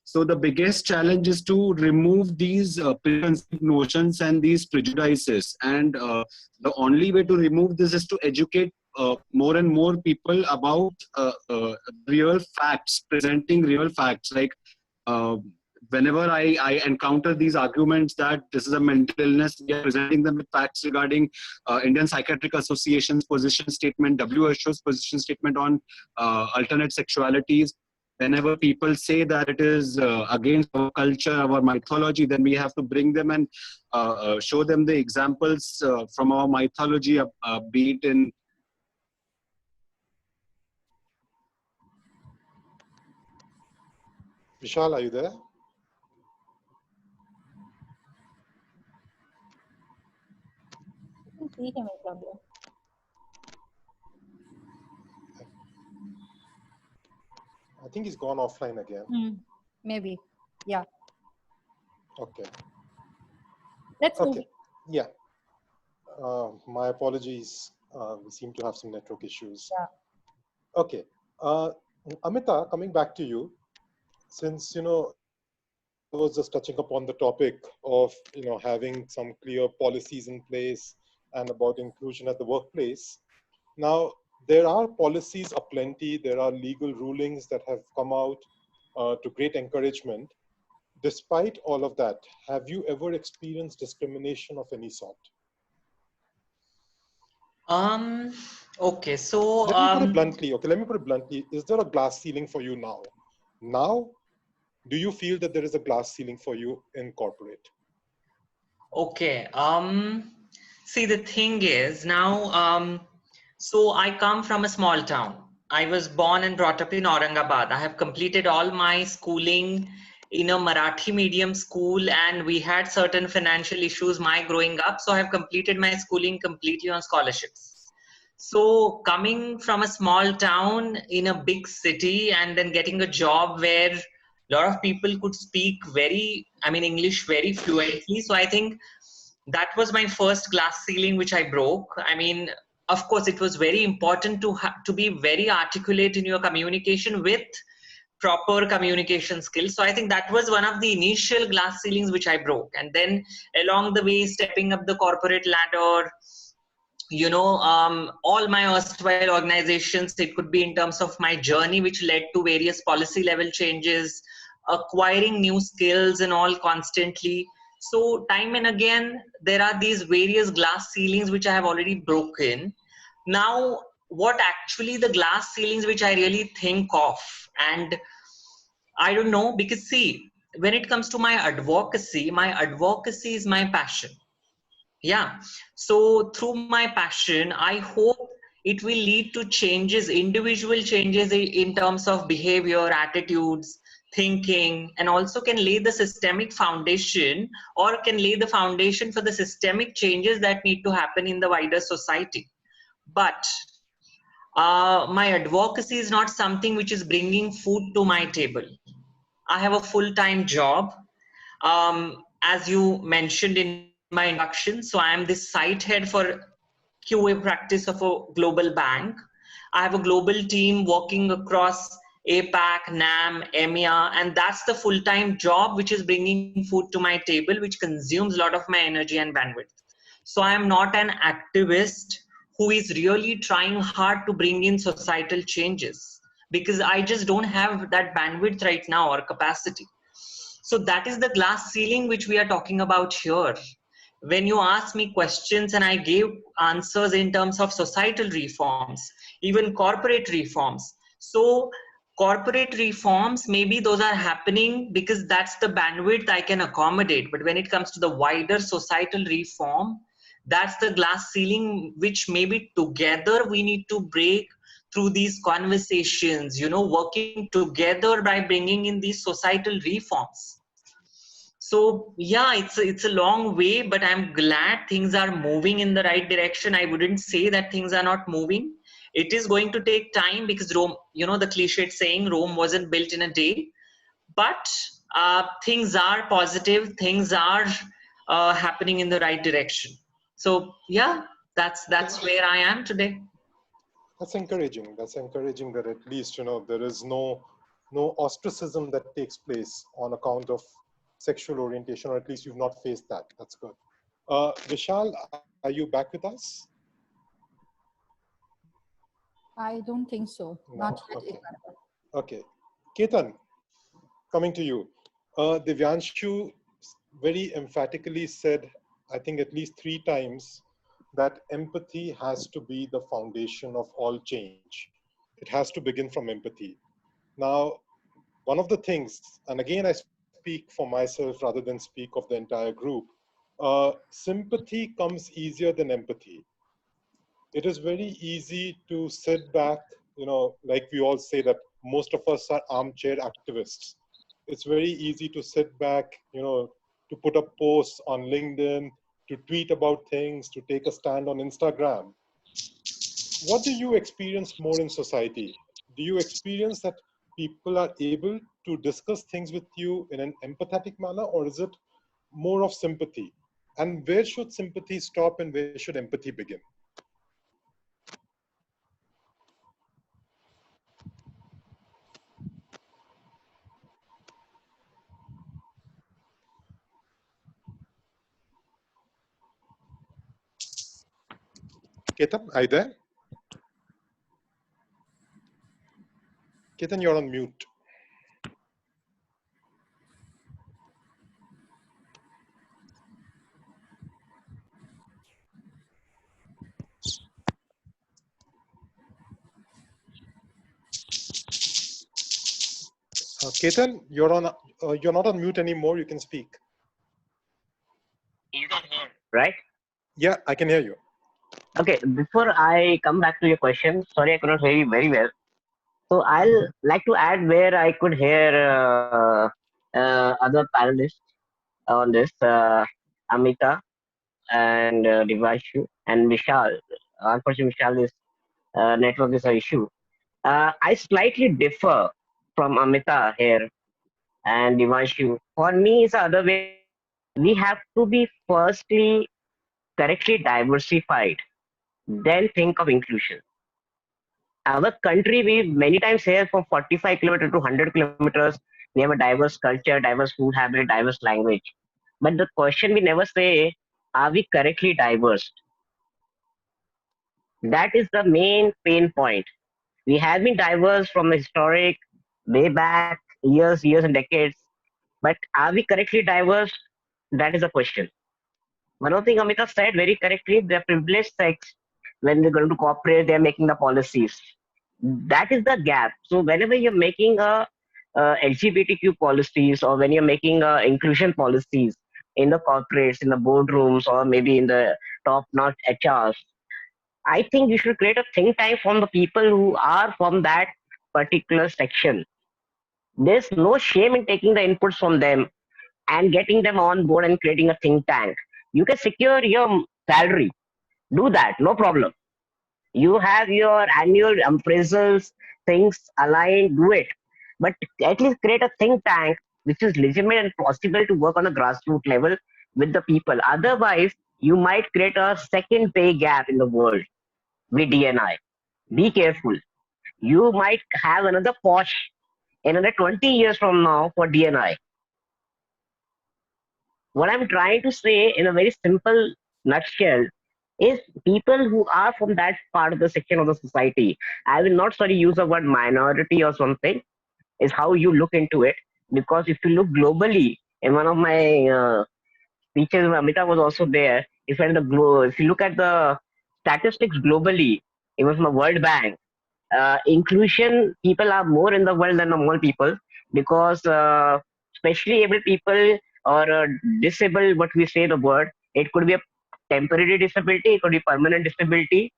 So the biggest challenge is to remove these preconceived notions and these prejudices. And the only way to remove this is to educate more and more people about real facts, presenting real facts. Like uh, whenever I encounter these arguments that this is a mental illness, we are presenting them with facts regarding Indian Psychiatric Association's position statement, WHO's position statement on alternate sexualities. Whenever people say that it is against our culture, our mythology, then we have to bring them and show them the examples from our mythology, be it in. Vishal, are you there? See him, Eklavya. I think he's gone offline again. Maybe. Yeah. Okay. Let's move. Okay. Yeah. My apologies. We seem to have some network issues. Yeah. Okay. Amita, coming back to you, since, I was just touching upon the topic of, having some clear policies in place and about inclusion at the workplace. Now, there are policies aplenty. There are legal rulings that have come out to great encouragement. Despite all of that, have you ever experienced discrimination of any sort? Okay, so Let me put it bluntly. Okay, let me put it bluntly. Is there a glass ceiling for you now? Now, do you feel that there is a glass ceiling for you in corporate? okay. See, the thing is now, so I come from a small town. I was born and brought up in Aurangabad. I have completed all my schooling in a Marathi medium school, and we had certain financial issues my growing up. So I have completed my schooling completely on scholarships. So coming from a small town in a big city and then getting a job where a lot of people could speak English very fluently. So I think that was my first glass ceiling, which I broke. I mean, of course, it was very important to be very articulate in your communication with proper communication skills. So I think that was one of the initial glass ceilings which I broke. And then along the way, stepping up the corporate ladder, all my erstwhile organizations, it could be in terms of my journey, which led to various policy level changes, acquiring new skills and all constantly. So time and again, there are these various glass ceilings which I have already broken. Now, what actually the glass ceilings which I really think of, and I don't know, because see, when it comes to my advocacy is my passion. Yeah. So through my passion, I hope it will lead to changes, individual changes in terms of behavior, attitudes, thinking, and also can lay the systemic foundation, or can lay the foundation for the systemic changes that need to happen in the wider society. But my advocacy is not something which is bringing food to my table. I have a full-time job. As you mentioned in my introduction, so I am the site head for QA practice of a global bank. I have a global team working across APAC, NAM, EMEA, and that's the full-time job which is bringing food to my table, which consumes a lot of my energy and bandwidth. So I am not an activist who is really trying hard to bring in societal changes, because I just don't have that bandwidth right now or capacity. So that is the glass ceiling which we are talking about here. When you ask me questions and I gave answers in terms of societal reforms, even corporate reforms. So corporate reforms, maybe those are happening because that's the bandwidth I can accommodate. But when it comes to the wider societal reform, that's the glass ceiling which maybe together we need to break through these conversations, working together by bringing in these societal reforms. So yeah, it's a long way, but I'm glad things are moving in the right direction. I wouldn't say that things are not moving. It is going to take time because Rome, the cliched saying, Rome wasn't built in a day. But things are positive. Things are happening in the right direction. So yeah, that's where I am today. That's encouraging. That's encouraging that at least, there is no ostracism that takes place on account of sexual orientation, or at least you've not faced that. That's good. Vishal, are you back with us? I don't think so. No. Not yet. Okay. Okay. Ketan, coming to you. Divyanshu very emphatically said, I think at least 3 times, that empathy has to be the foundation of all change. It has to begin from empathy. Now, one of the things, and again, I speak for myself rather than speak of the entire group, sympathy comes easier than empathy. It is very easy to sit back, like we all say that most of us are armchair activists. It's very easy to sit back, to put up posts on LinkedIn, to tweet about things, to take a stand on Instagram. What do you experience more in society? Do you experience that people are able to discuss things with you in an empathetic manner, or is it more of sympathy? And where should sympathy stop and where should empathy begin? Ketan, are you there? Ketan, you're on mute. Ketan, you're not on mute anymore. You can speak. You can hear, right? Yeah, I can hear you. Okay, before I come back to your question, sorry I could not hear you very well. So I'll like to add where I could hear other panelists on this, Amita and Divashu and Vishal. Unfortunately, Vishal is network is an issue. I slightly differ from Amita here and Divashu. For me, it's the other way around. We have to be firstly correctly diversified, then think of inclusion. Our country, we many times hear from 45 kilometers to 100 kilometers, we have a diverse culture, diverse food habit, diverse language. But the question we never say, are we correctly diverse? That is the main pain point. We have been diverse from the historic, way back, years and decades. But are we correctly diverse? That is the question. One of the things Amita said very correctly, the privileged sex, when they're going to cooperate, they're making the policies. That is the gap. So whenever you're making LGBTQ policies or when you're making inclusion policies in the corporates, in the boardrooms, or maybe in the top-notch HRs, I think you should create a think tank from the people who are from that particular section. There's no shame in taking the inputs from them and getting them on board and creating a think tank. You can secure your salary. Do that, no problem. You have your annual appraisals, things aligned, do it. But at least create a think tank which is legitimate and possible to work on a grassroots level with the people. Otherwise, you might create a second pay gap in the world with DNI. Be careful. You might have another posh in another 20 years from now for DNI. What I'm trying to say in a very simple nutshell is people who are from that part of the section of the society. I will not use the word minority or something, is how you look into it. Because if you look globally, in one of my speeches, Amita was also there. If you look at the statistics globally, even from the World Bank, inclusion people are more in the world than normal people because especially able people or disabled, what we say the word, it could be a temporary disability, it could be permanent disability,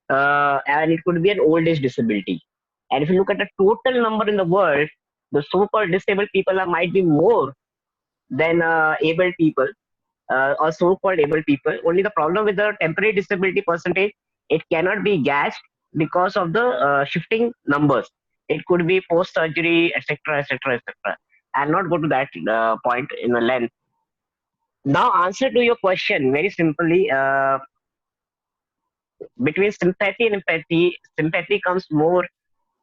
and it could be an old age disability. And if you look at the total number in the world, the so-called disabled people might be more than able people or so-called able people. Only the problem with the temporary disability percentage, it cannot be gauged because of the shifting numbers. It could be post-surgery, etc., etc., etc. I'll not go to that point in the length. Now, answer to your question very simply. Between sympathy and empathy, sympathy comes more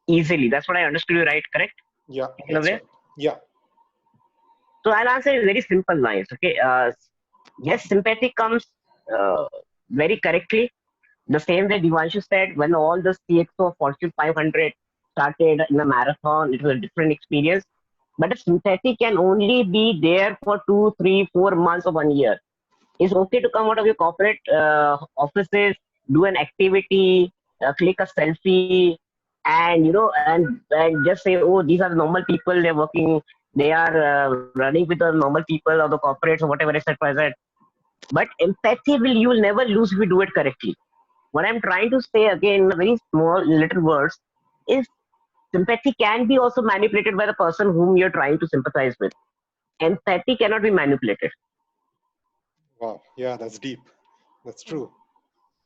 easily. That's what I understood you, right? Correct? Yeah, In a way? right. Yeah. So I'll answer in very simple lines. Okay. Yes, sympathy comes very correctly. The same way Divanshu said, when all the CXO of Fortune 500 started in a marathon, it was a different experience. But the sympathy can only be there for 2, 3, 4 months or 1 year. It's okay to come out of your corporate offices, do an activity, click a selfie, and and just say, oh, these are the normal people. They're working. They are running with the normal people or the corporates or whatever, etc. But empathy you will never lose if you do it correctly. What I'm trying to say again in very small little words is sympathy can be also manipulated by the person whom you're trying to sympathize with. Empathy cannot be manipulated. Wow. Yeah, that's deep. That's true.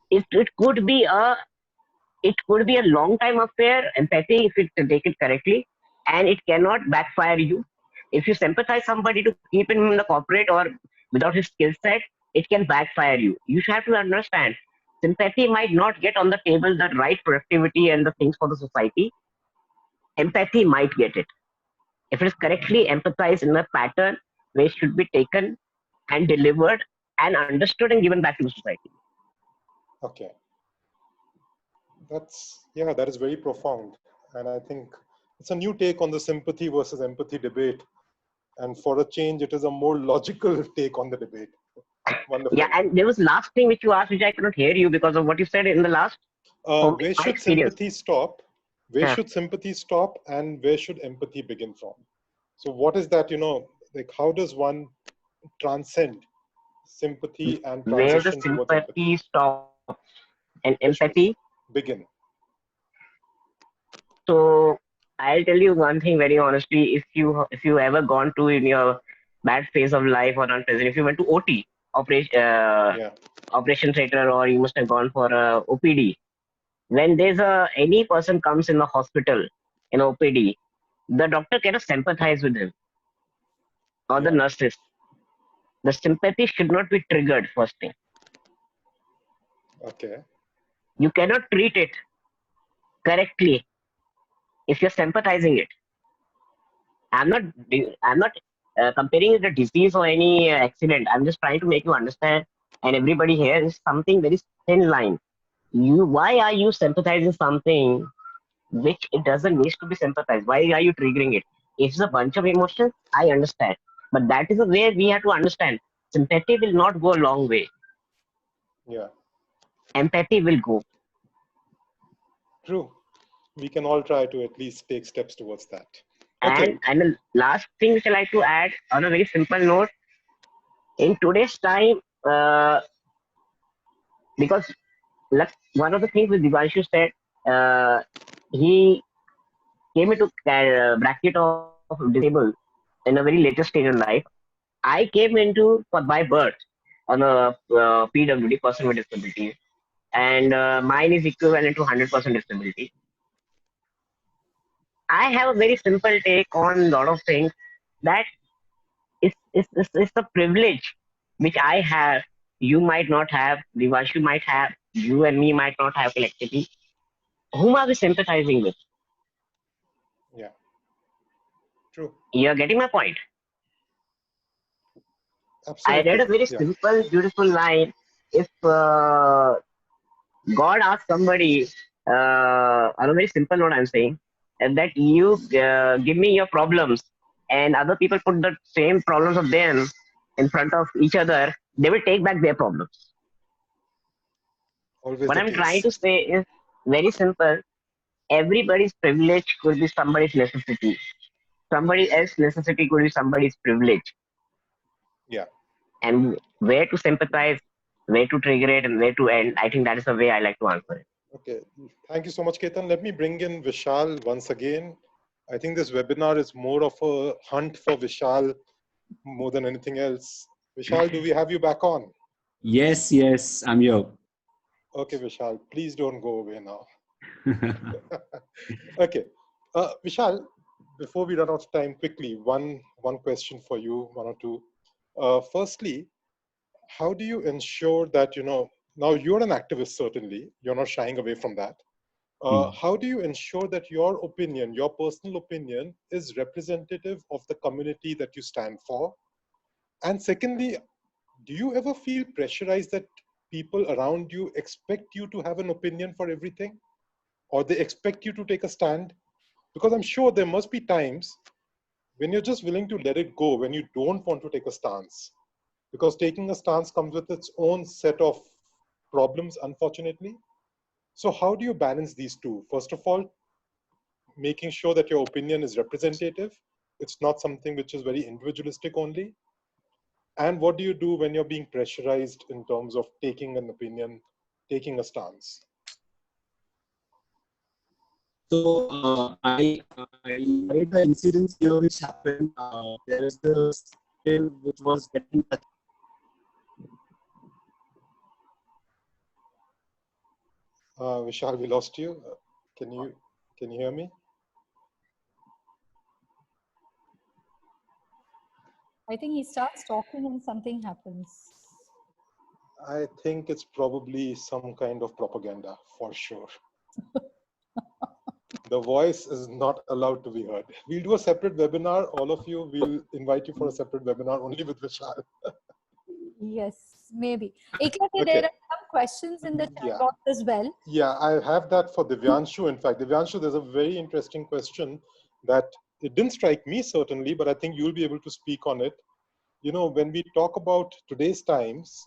It could be a long time affair, empathy, if you take it correctly, and it cannot backfire you. If you sympathize somebody to keep him in the corporate or without his skill set, it can backfire you. You should have to understand, sympathy might not get on the table the right productivity and the things for the society. Empathy might get it. If it is correctly empathized in a pattern where it should be taken and delivered and understood and given back to the society. Okay. That is very profound. And I think it's a new take on the sympathy versus empathy debate. And for a change, it is a more logical take on the debate. Wonderful. Yeah, and there was last thing which you asked, which I couldn't hear you because of what you said in the last. Where should sympathy stop? Where should sympathy stop and where should empathy begin from? So what is that, like how does one transcend sympathy and Where the transition towards empathy? sympathy stops and Vishwas, empathy. begin. So I'll tell you one thing very honestly. If you ever gone to in your bad phase of life or unpleasant, if you went to OT Yeah, operation theater, or you must have gone for a OPD. When there's any person comes in the hospital in OPD, the doctor cannot sympathize with him or the yeah, nurses. The sympathy should not be triggered first thing. okay, You cannot treat it correctly if you're sympathizing it. I'm not comparing it a disease or any accident. I'm just trying to make you understand. And everybody here is something very thin line. Why are you sympathizing something which it doesn't need to be sympathized? Why are you triggering it? If it's a bunch of emotions, I understand. But that is the way we have to understand. Sympathy will not go a long way. yeah, Empathy will go. true. We can all try to at least take steps towards that. Okay, And the last thing which I like to add on a very simple note, in today's time, because one of the things with Divanshu said, he came into bracket of disabled in a very later stage in life. I came into by birth on a PWD, person with disability, and mine is equivalent to 100% disability. I have a very simple take on a lot of things that it's a privilege which I have. You might not have, Divanshu might have, you and me might not have collectively. Whom are we sympathizing with? yeah, true. You're getting my point. I read a Absolutely. very Yeah, simple, beautiful line. If God asks somebody, on a very simple note, I'm saying, that you give me your problems, and other people put the same problems of them in front of each other, they will take back their problems. always What the I'm trying case. to say is very simple. Everybody's privilege could be somebody's necessity. Somebody else's necessity could be somebody's privilege. Yeah. And where to sympathize, where to trigger it, and where to end, I think that is the way I like to answer it. Okay. Thank you so much, Ketan. Let me bring in Vishal once again. I think this webinar is more of a hunt for Vishal more than anything else. Vishal, do we have you back on? Yes, I'm here. Okay, Vishal, please don't go away now. Okay. Vishal, before we run out of time, quickly, one question for you, one or two. Firstly, how do you ensure that, now you're an activist, certainly, you're not shying away from that. How do you ensure that your opinion, your personal opinion, is representative of the community that you stand for? And secondly, do you ever feel pressurized that people around you expect you to have an opinion for everything? Or they expect you to take a stand? Because I'm sure there must be times when you're just willing to let it go, when you don't want to take a stance. Because taking a stance comes with its own set of problems, unfortunately. So how do you balance these two? First of all, making sure that your opinion is representative. It's not something which is very individualistic only. And what do you do when you're being pressurized in terms of taking an opinion, taking a stance? So I read the incidents here which happened. There is the skill which was getting touched. Vishal, we lost you. Can you hear me? I think he starts talking and something happens. I think it's probably some kind of propaganda for sure. The voice is not allowed to be heard. We'll do a separate webinar. All of you, we'll invite you for a separate webinar only with Vishal. Yes, maybe. Ekate, Okay. there are some questions in the chat box as well. Yeah, I have that for Divyanshu. In fact, Divyanshu, there's a very interesting question that it didn't strike me certainly, but I think you'll be able to speak on it. When we talk about today's times,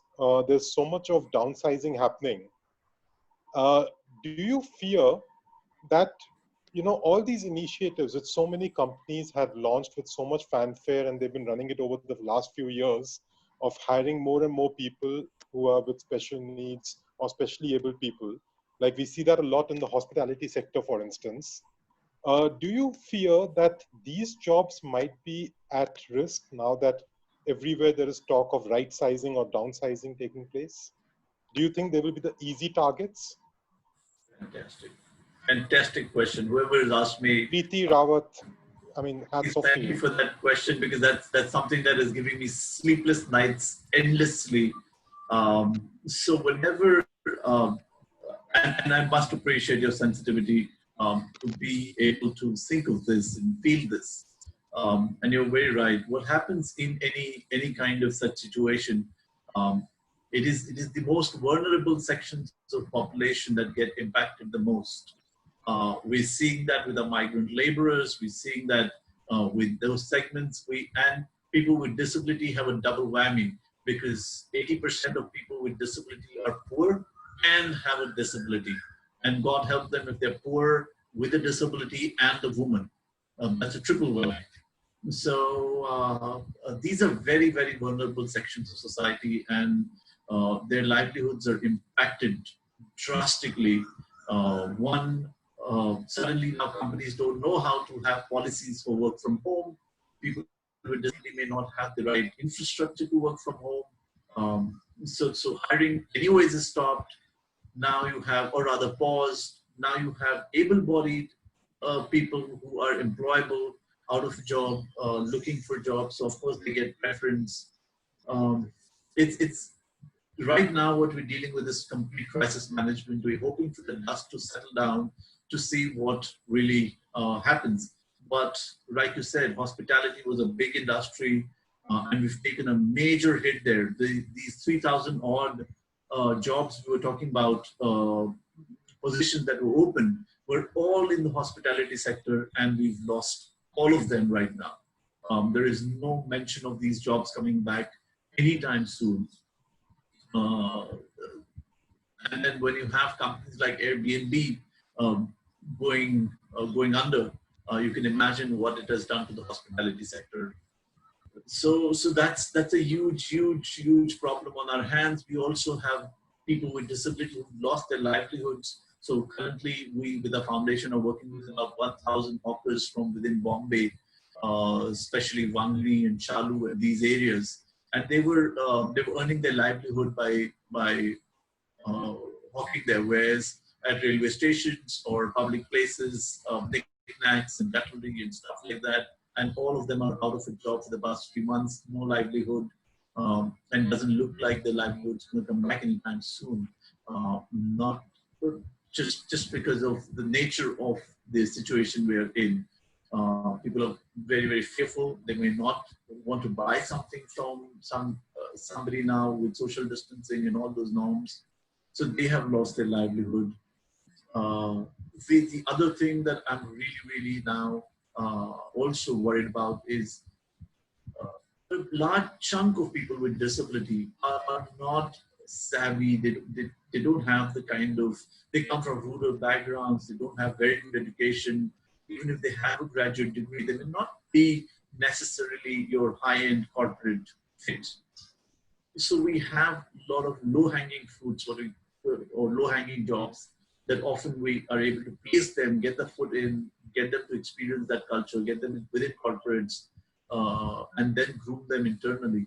there's so much of downsizing happening. Do you fear that, you know, all these initiatives that so many companies have launched with so much fanfare, and they've been running it over the last few years, of hiring more and more people who are with special needs or specially able people. Like we see that a lot in the hospitality sector, for instance. Do you fear that these jobs might be at risk now that everywhere there is talk of right sizing or downsizing taking place? Do you think they will be the easy targets? Fantastic. Fantastic question. Whoever has asked me, Preeti Rawat, I mean, hats please off to thank you you. for that question, because that's something that is giving me sleepless nights endlessly. So whenever, and I must appreciate your sensitivity to be able to think of this and feel this. And you're very right. What happens in any kind of such situation, it is the most vulnerable sections of population that get impacted the most. We're seeing that with the migrant laborers. We're seeing that with those segments. And people with disability have a double whammy, because 80% of people with disability are poor and have a disability. And God help them if they're poor with a disability and a woman. That's a triple whammy. So these are very, very vulnerable sections of society, and their livelihoods are impacted drastically. Suddenly now companies don't know how to have policies for work from home. People with disability may not have the right infrastructure to work from home. So hiring anyways is stopped. Now you have, or rather paused. Now you have able-bodied people who are employable, out of a job, looking for jobs. So of course they get preference. It's right now what we're dealing with is complete crisis management. We're hoping for the dust to settle down to see what really happens. But like you said, hospitality was a big industry, and we've taken a major hit there. These 3,000 odd jobs we were talking about, positions that were open, were all in the hospitality sector, and we've lost all of them right now. There is no mention of these jobs coming back anytime soon. And then when you have companies like Airbnb going under, you can imagine what it has done to the hospitality sector. So that's a huge problem on our hands. We also have people with disability who lost their livelihoods. So currently, we with the foundation are working with about 1,000 hawkers from within Bombay, especially Wangli and Chalu and these areas, and they were earning their livelihood by hawking their wares at railway stations or public places, knickknacks and cutlery and stuff like that. And all of them are out of a job for the past few months, no livelihood, and doesn't look like the livelihood is going to come back anytime soon. Not just because of the nature of the situation we're in. People are very, very fearful. They may not want to buy something from somebody now with social distancing and all those norms. So they have lost their livelihood. The other thing that I'm really now also worried about is a large chunk of people with disability are not savvy. They don't have the kind of, they come from rural backgrounds, they don't have very good education. Even if they have a graduate degree, they may not be necessarily your high-end corporate fit. So we have a lot of low-hanging fruits or low-hanging jobs that often we are able to place them, get the foot in, get them to experience that culture, get them within corporates, and then groom them internally.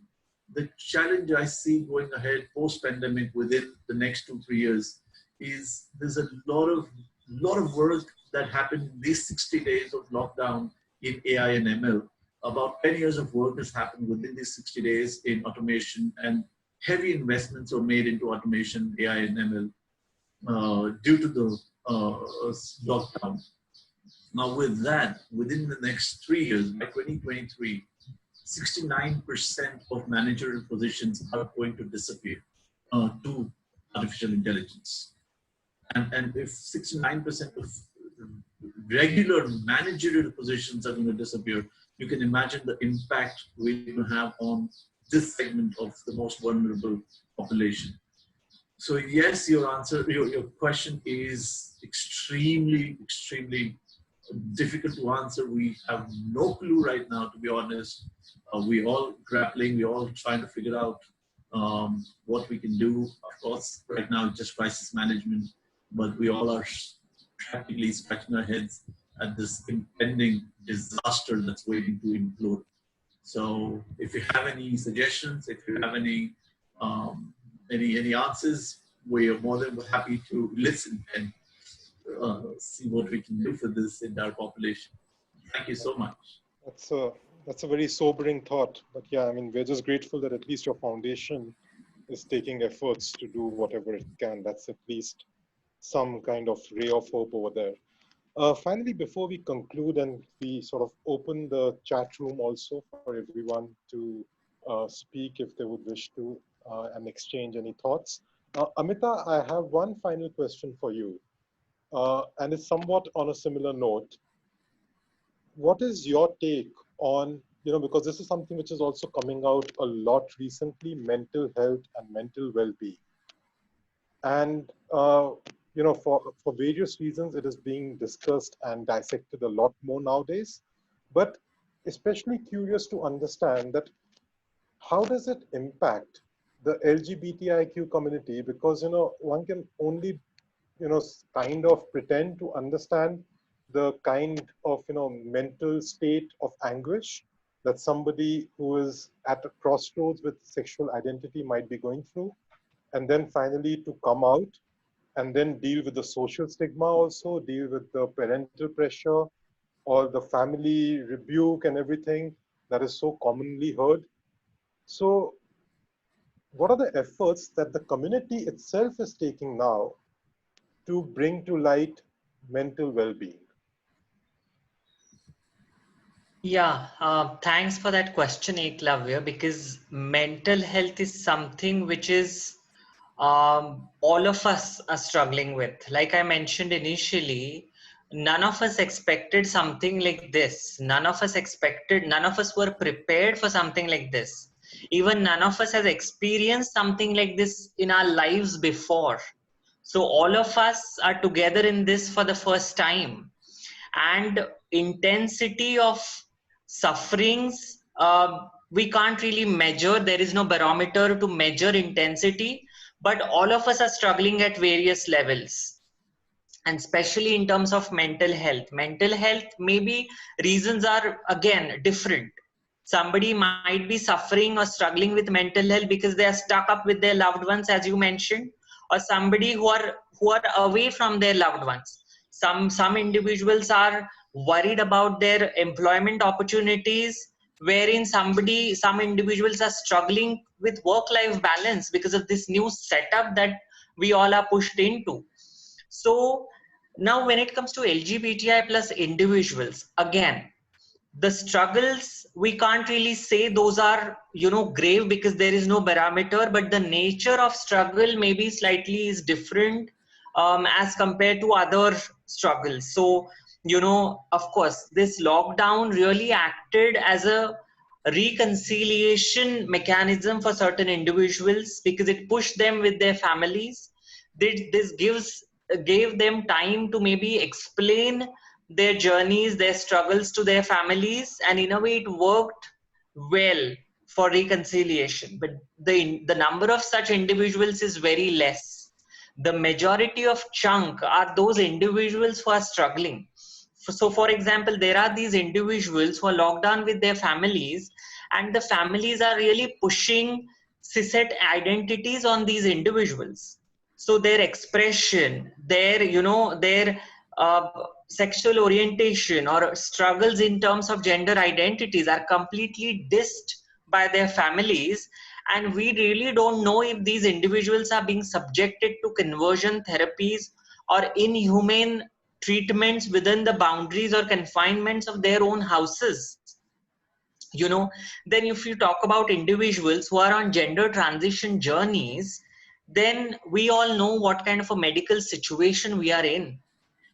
The challenge I see going ahead post-pandemic within the next 2-3 years is there's a lot of work that happened in these 60 days of lockdown in AI and ML. About 10 years of work has happened within these 60 days in automation, and heavy investments were made into automation, AI and ML due to the lockdown. Now with that, within the next 3 years, by 2023, 69% of managerial positions are going to disappear to artificial intelligence. And if 69% of regular managerial positions are going to disappear, you can imagine the impact we're going to have on this segment of the most vulnerable population. So yes, your question is extremely difficult to answer. We have no clue right now, to be honest. We're all grappling, we're all trying to figure out what we can do. Of course, right now it's just crisis management, but we all are practically scratching our heads at this impending disaster that's waiting to implode. So if you have any suggestions, if you have any answers, we are more than happy to listen and see what we can do for this entire population. Thank you so much. That's a very sobering thought. But yeah, I mean, we're just grateful that at least your foundation is taking efforts to do whatever it can. That's at least some kind of ray of hope over there. Finally, before we conclude and we sort of open the chat room also for everyone to speak if they would wish to and exchange any thoughts. Amita, I have one final question for you, and it's somewhat on a similar note. What is your take on, because this is something which is also coming out a lot recently, mental health and mental well-being. And for various reasons, it is being discussed and dissected a lot more nowadays. But especially curious to understand that how does it impact the LGBTIQ community? Because one can only kind of pretend to understand the kind of mental state of anguish that somebody who is at a crossroads with sexual identity might be going through, and then finally to come out and then deal with the social stigma, also deal with the parental pressure or the family rebuke and everything that is so commonly heard. So what are the efforts that the community itself is taking now to bring to light mental well-being? Yeah, thanks for that question, Eklavya, because mental health is something which is all of us are struggling with. Like I mentioned initially, none of us expected something like this. None of us were prepared for something like this. Even none of us has experienced something like this in our lives before. So all of us are together in this for the first time. And intensity of sufferings, we can't really measure. There is no barometer to measure intensity, but all of us are struggling at various levels, and especially in terms of mental health. Mental health, maybe reasons are again different. Somebody might be suffering or struggling with mental health because they are stuck up with their loved ones, as you mentioned, or somebody who are away from their loved ones. Some individuals are worried about their employment opportunities, wherein some individuals are struggling with work-life balance because of this new setup that we all are pushed into. So now when it comes to LGBTI plus individuals, again, the struggles, we can't really say those are grave because there is no barometer, but the nature of struggle maybe slightly is different as compared to other struggles. So of course this lockdown really acted as a reconciliation mechanism for certain individuals because it pushed them with their families. This gave them time to maybe explain their journeys, their struggles to their families, and in a way it worked well for reconciliation. But the number of such individuals is very less. The majority of chunk are those individuals who are struggling. So for example, there are these individuals who are locked down with their families, and the families are really pushing cishet identities on these individuals. So their expression, their sexual orientation or struggles in terms of gender identities are completely dissed by their families, and we really don't know if these individuals are being subjected to conversion therapies or inhumane treatments within the boundaries or confinements of their own houses. Then if you talk about individuals who are on gender transition journeys, then we all know what kind of a medical situation we are in.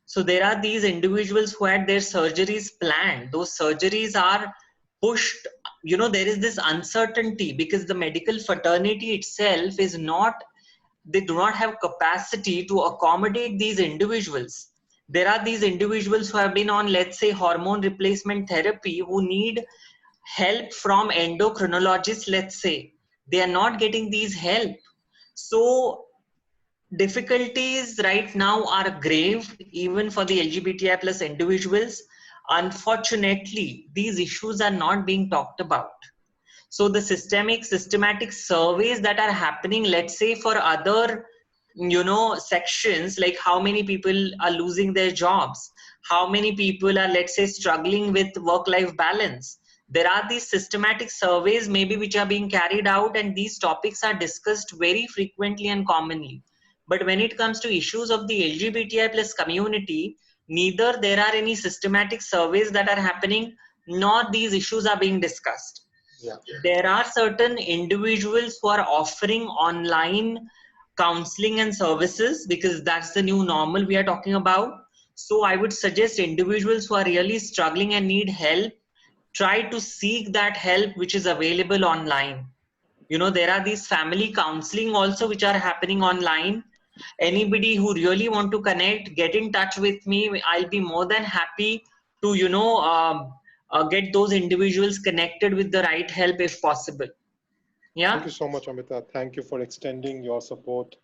So there are these individuals who had their surgeries planned. Those surgeries are pushed. There is this uncertainty because the medical fraternity itself is not, they do not have capacity to accommodate these individuals. There are these individuals who have been on, let's say, hormone replacement therapy, who need help from endocrinologists, let's say. They are not getting these help. So difficulties right now are grave, even for the LGBTI plus individuals. Unfortunately, these issues are not being talked about. So the systematic surveys that are happening, let's say for other, sections, like how many people are losing their jobs, how many people are, let's say, struggling with work-life balance. There are these systematic surveys maybe which are being carried out, and these topics are discussed very frequently and commonly. But when it comes to issues of the LGBTI plus community, neither there are any systematic surveys that are happening, nor these issues are being discussed. Yeah. There are certain individuals who are offering online counseling and services, because that's the new normal we are talking about. So I would suggest individuals who are really struggling and need help, try to seek that help which is available online. There are these family counseling also which are happening online. Anybody who really want to connect, get in touch with me. I'll be more than happy to get those individuals connected with the right help if possible. Yeah. Thank you so much, Amita. Thank you for extending your support,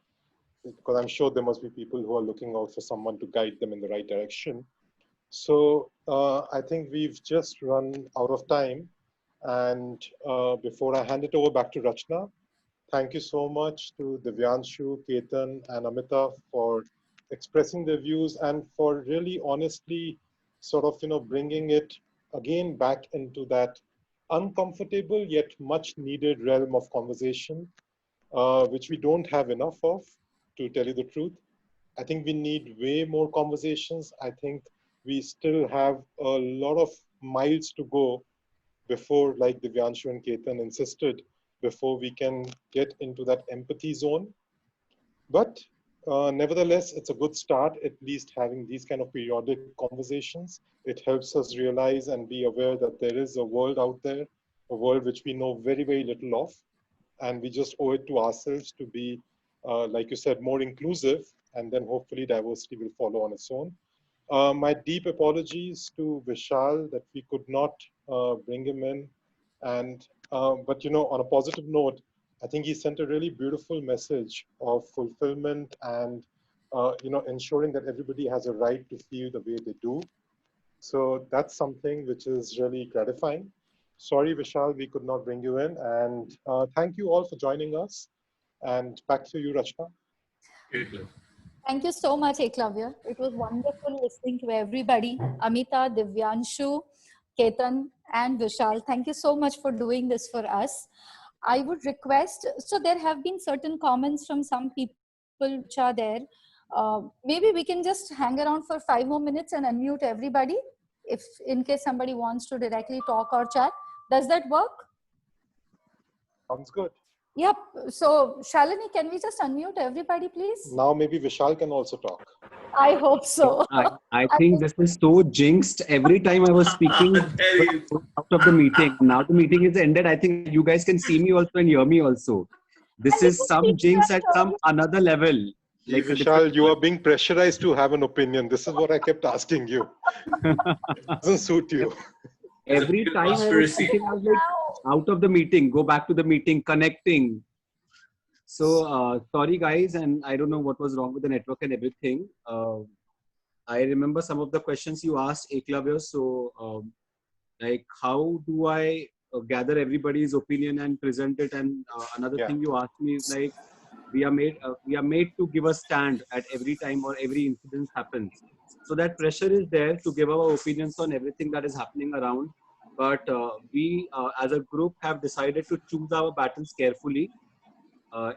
because I'm sure there must be people who are looking out for someone to guide them in the right direction. So I think we've just run out of time. And before I hand it over back to Rachna, thank you so much to Divyanshu, Ketan, and Amita for expressing their views and for really honestly sort of, bringing it again back into that uncomfortable yet much needed realm of conversation, which we don't have enough of, to tell you the truth. I think we need way more conversations. I think we still have a lot of miles to go before, like Divyanshu and Ketan insisted, before we can get into that empathy zone. But nevertheless, it's a good start, at least having these kind of periodic conversations. It helps us realize and be aware that there is a world out there, a world which we know very, very little of. And we just owe it to ourselves to be, like you said, more inclusive, and then hopefully diversity will follow on its own. My deep apologies to Vishal that we could not bring him in. And but on a positive note, I think he sent a really beautiful message of fulfillment and ensuring that everybody has a right to feel the way they do. So that's something which is really gratifying. Sorry, Vishal, we could not bring you in. And thank you all for joining us. And back to you, Rachna. Thank you so much, Eklavya. It was wonderful listening to everybody. Amita, Divyanshu, Ketan, and Vishal. Thank you so much for doing this for us. I would request, so there have been certain comments from some people which are there. Maybe we can just hang around for 5 more minutes and unmute everybody, if in case somebody wants to directly talk or chat. Does that work? Sounds good. Yep. So, Shalini, can we just unmute everybody, please? Now maybe Vishal can also talk. I hope so. I think this is so jinxed. Every time I was speaking out of the meeting, now the meeting is ended. I think you guys can see me also and hear me also. This is some jinx at some another level. Like Vishal, you are being pressurized to have an opinion. This is what I kept asking you. Doesn't suit you. Every time I was speaking, I was like, out of the meeting, go back to the meeting, connecting. So sorry guys, and I don't know what was wrong with the network and everything. I remember some of the questions you asked, Eklavya. So like, how do I gather everybody's opinion and present it? And another thing you asked me is like, we are made to give a stand at every time or every incident happens. So that pressure is there to give our opinions on everything that is happening around. But we as a group have decided to choose our battles carefully.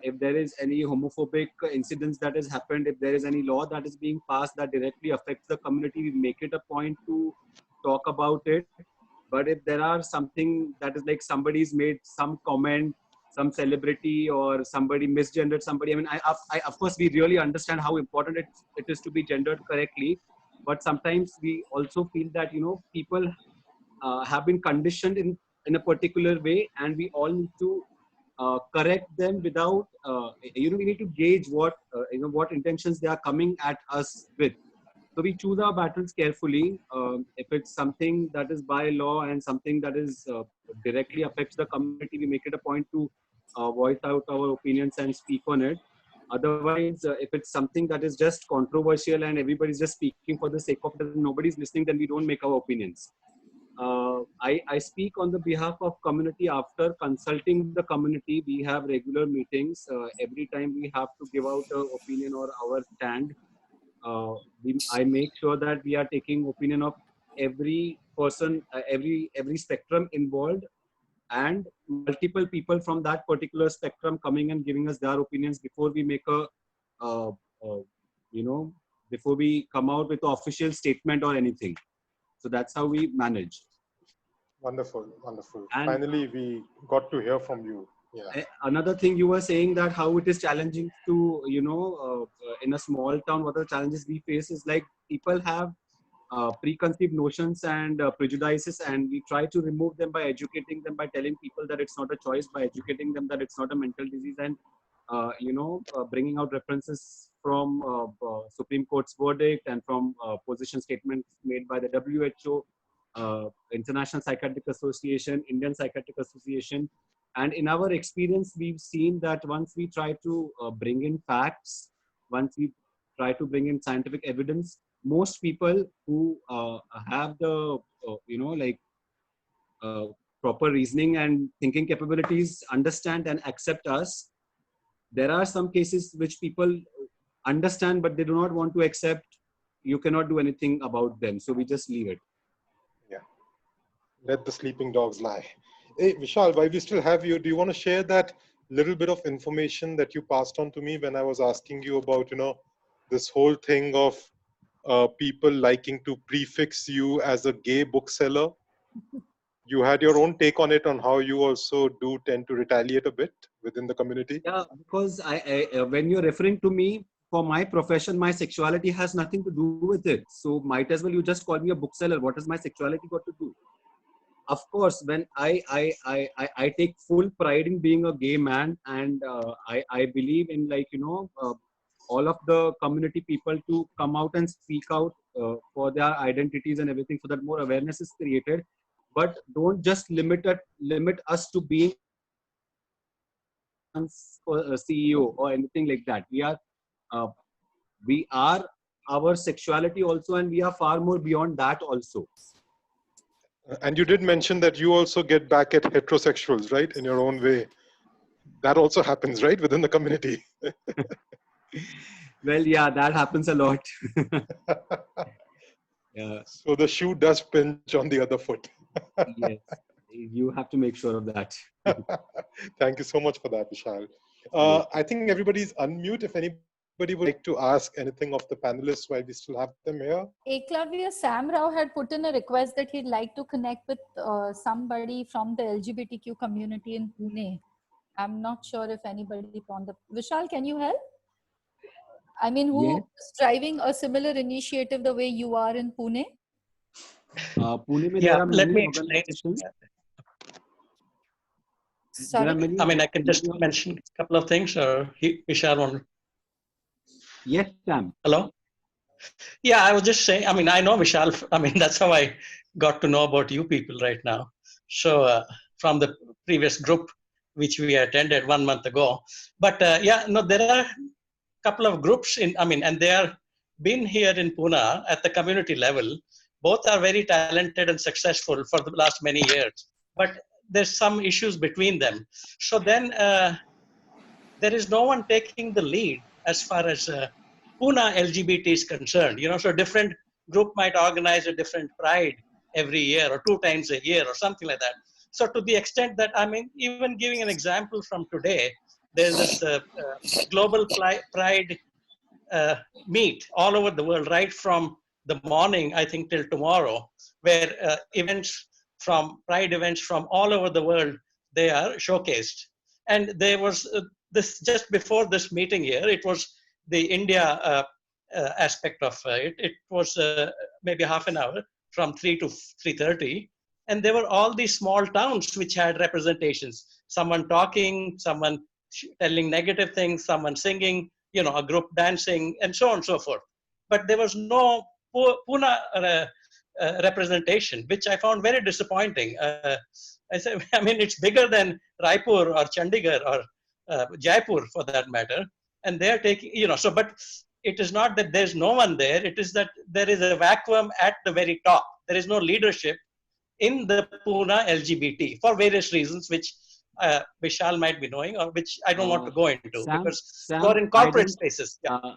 If there is any homophobic incidents that has happened, if there is any law that is being passed that directly affects the community, we make it a point to talk about it. But if there are something that is like somebody's made some comment, some celebrity or somebody misgendered somebody, I mean, I of course, we really understand how important it is to be gendered correctly. But sometimes we also feel that, people have been conditioned in a particular way, and we all need to correct them without, we need to gauge what intentions they are coming at us with. So we choose our battles carefully. If it's something that is by law and something that is directly affects the community, we make it a point to voice out our opinions and speak on it. Otherwise, if it's something that is just controversial and everybody's just speaking for the sake of it and nobody's listening, then we don't make our opinions. I speak on the behalf of community after consulting the community. We have regular meetings. Every time we have to give out an opinion or our stand. I make sure that we are taking opinion of every person, every spectrum involved, and multiple people from that particular spectrum coming and giving us their opinions before we make a, uh, uh, before we come out with an official statement or anything. So that's how we manage. Wonderful, wonderful. And finally, we got to hear from you. Yeah. Another thing you were saying that how it is challenging to, in a small town, what the challenges we face is like people have preconceived notions and prejudices, and we try to remove them by educating them, by telling people that it's not a choice, by educating them that it's not a mental disease, and bringing out references from Supreme Court's verdict and from position statements made by the WHO, International Psychiatric Association, Indian Psychiatric Association. And in our experience, we've seen that once we try to bring in facts, once we try to bring in scientific evidence, most people who have the, proper reasoning and thinking capabilities understand and accept us. There are some cases which people understand, but they do not want to accept. You cannot do anything about them. So we just leave it. Yeah. Let the sleeping dogs lie. Hey, Vishal, while we still have you, do you want to share that little bit of information that you passed on to me when I was asking you about, this whole thing of people liking to prefix you as a gay bookseller? You had your own take on it, on how you also do tend to retaliate a bit within the community. Yeah, because when you're referring to me, for my profession, my sexuality has nothing to do with it. So might as well you just call me a bookseller. What has my sexuality got to do? Of course, when I take full pride in being a gay man, and I believe in all of the community people to come out and speak out for their identities and everything, so that more awareness is created. But don't just limit us to being a CEO or anything like that. We are our sexuality also, and we are far more beyond that also. And you did mention that you also get back at heterosexuals, right? In your own way. That also happens, right? Within the community. Well, yeah, that happens a lot. Yeah. So the shoe does pinch on the other foot. Yes, you have to make sure of that. Thank you so much for that, Vishal. I think everybody's unmute. If anybody would like to ask anything of the panelists while we still have them here. Eklavya, Sam Rao had put in a request that he'd like to connect with somebody from the LGBTQ community in Pune. I'm not sure if anybody from the... Vishal, can you help? I mean, who is driving a similar initiative the way you are in Pune? Pune mein Yeah, there are let many me explain. organizations. Sorry? I mean, I can just mention a couple of things, or Vishal want. Yes, Sam. Hello? Yeah, I was just saying, I mean, I know Vishal. I mean, that's how I got to know about you people right now. So from the previous group, which we attended 1 month ago. But yeah, no, there are a couple of groups and they are been here in Pune at the community level. Both are very talented and successful for the last many years. But there's some issues between them. So then there is no one taking the lead as far as Pune LGBT is concerned. So different group might organize a different pride every year or 2 times a year or something like that. So to the extent that, I mean, even giving an example from today, there's this global pride meet all over the world, right from the morning, I think, till tomorrow, where pride events from all over the world, they are showcased. And there was this, just before this meeting here, it was the India aspect of it. It was maybe half an hour from 3 to 3:30. And there were all these small towns which had representations, someone talking, someone telling negative things, someone singing, a group dancing, and so on and so forth. But there was no Pune representation, which I found very disappointing. I said, I mean, it's bigger than Raipur or Chandigarh or Jaipur for that matter. And they're taking, so, but it is not that there's no one there. It is that there is a vacuum at the very top. There is no leadership in the Pune LGBT for various reasons, which Vishal might be knowing, or which I don't want to go into because you're in corporate spaces. Yeah.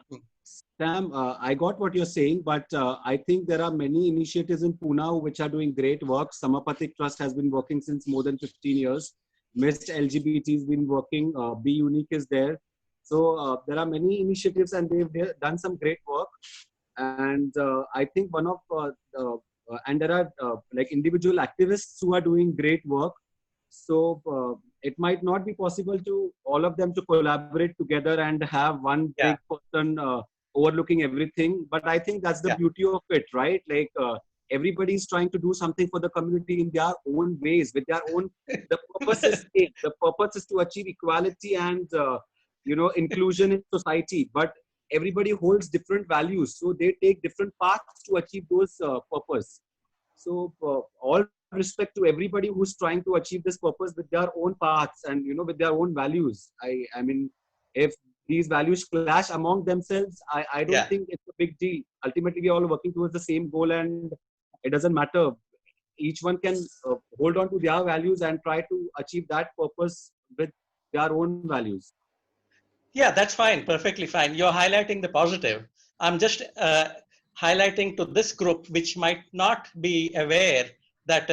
Sam, I got what you're saying, but I think there are many initiatives in Pune which are doing great work. Samapatik Trust has been working since more than 15 years. Mist LGBT has been working. Be Unique is there. So there are many initiatives and they've done some great work. And I think and there are like individual activists who are doing great work. So it might not be possible to all of them to collaborate together and have one big person overlooking everything. But I think that's the beauty of it, right? Like everybody's trying to do something for the community in their own ways, with their own. The purpose is the purpose is to achieve equality and inclusion in society. But everybody holds different values, so they take different paths to achieve those purpose. So all respect to everybody who's trying to achieve this purpose with their own paths and with their own values. I mean, if these values clash among themselves, I don't think it's a big deal. Ultimately, we are all working towards the same goal, and it doesn't matter. Each one can hold on to their values and try to achieve that purpose with their own values. Yeah, that's fine. Perfectly fine. You're highlighting the positive. I'm just highlighting to this group, which might not be aware that,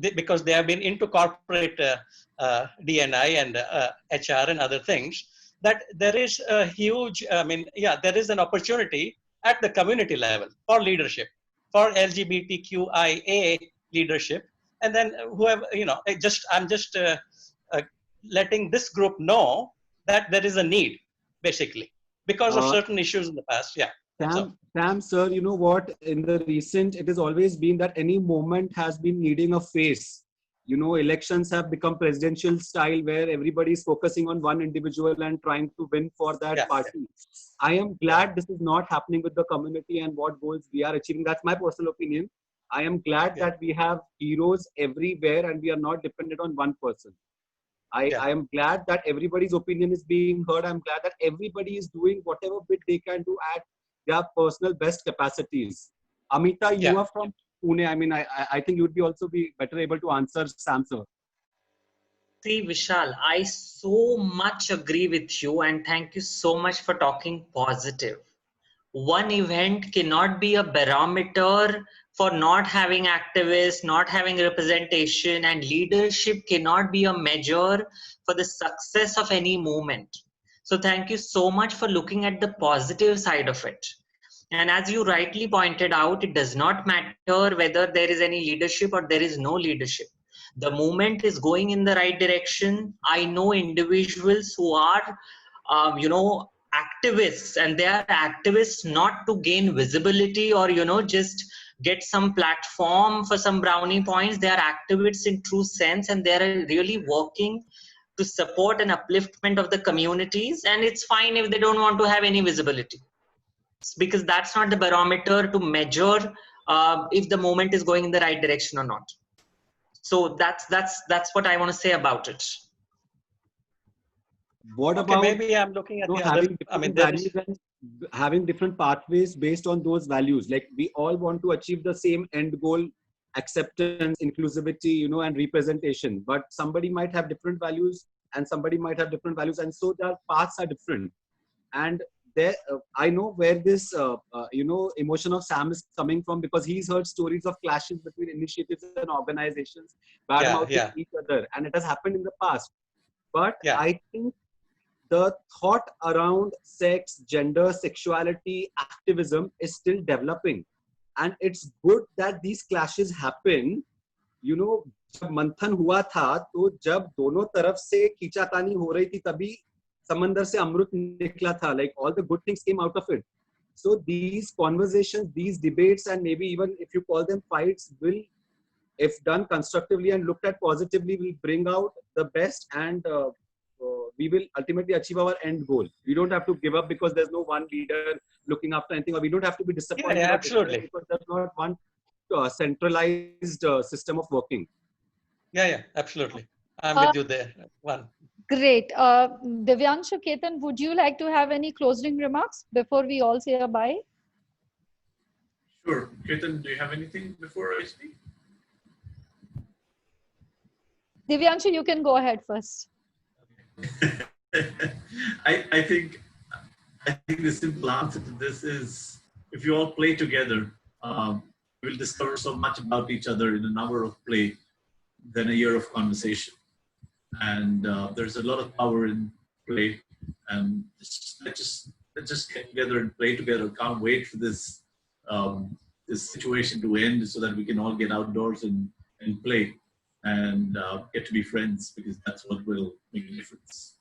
because they have been into corporate D&I and HR and other things, that there is a huge, there is an opportunity at the community level for leadership, for LGBTQIA leadership. And then whoever, I'm just letting this group know that there is a need, basically, because of certain issues in the past. Yeah. Sam, sir, you know what? In the recent, it has always been that any moment has been needing a face. Elections have become presidential style where everybody is focusing on one individual and trying to win for that party. I am glad this is not happening with the community and what goals we are achieving. That's my personal opinion. I am glad that we have heroes everywhere and we are not dependent on one person. I am glad that everybody's opinion is being heard. I'm glad that everybody is doing whatever bit they can do at their personal best capacities. Amita, you are from Pune. I mean, I think you would also be better able to answer Sam, sir. See, Vishal, I so much agree with you and thank you so much for talking positive. One event cannot be a barometer for not having activists, not having representation, and leadership cannot be a measure for the success of any movement. So thank you so much for looking at the positive side of it. And as you rightly pointed out, it does not matter whether there is any leadership or there is no leadership. The movement is going in the right direction. I know individuals who are, activists, and they are activists not to gain visibility or, just get some platform for some brownie points. They are activists in true sense, and they are really working to support and upliftment of the communities. And it's fine if they don't want to have any visibility, because that's not the barometer to measure if the movement is going in the right direction or not. So that's what I want to say about it. What about maybe I'm looking at the other, having different pathways based on those values? Like we all want to achieve the same end goal, acceptance, inclusivity, and representation. But somebody might have different values, and somebody might have different values, and so their paths are different. And there, I know where this, emotion of Sam is coming from, because he's heard stories of clashes between initiatives and organizations, badmouthing each other, and it has happened in the past. But I think the thought around sex, gender, sexuality, activism is still developing. And it's good that these clashes happen. जब मंथन हुआ था, तो जब दोनों तरफ से खींचातानी हो रही थी, तभी समंदर से अमृत निकला था. Like all the good things came out of it. So these conversations, these debates, and maybe even if you call them fights, will, if done constructively and looked at positively, will bring out the best and we will ultimately achieve our end goal. We don't have to give up because there's no one leader looking after anything, or we don't have to be disappointed Yeah, or absolutely. because there's not one centralized system of working. Yeah, absolutely. I'm with you there. One. Great. Divyanshu, Ketan, would you like to have any closing remarks before we all say a bye? Sure. Ketan, do you have anything before I speak? Divyanshu, you can go ahead first. I think the simple answer to this is, if you all play together, you will discover so much about each other in an hour of play than a year of conversation. And there's a lot of power in play. And let's just get together and play together. Can't wait for this this situation to end so that we can all get outdoors and play and get to be friends, because that's what will make a difference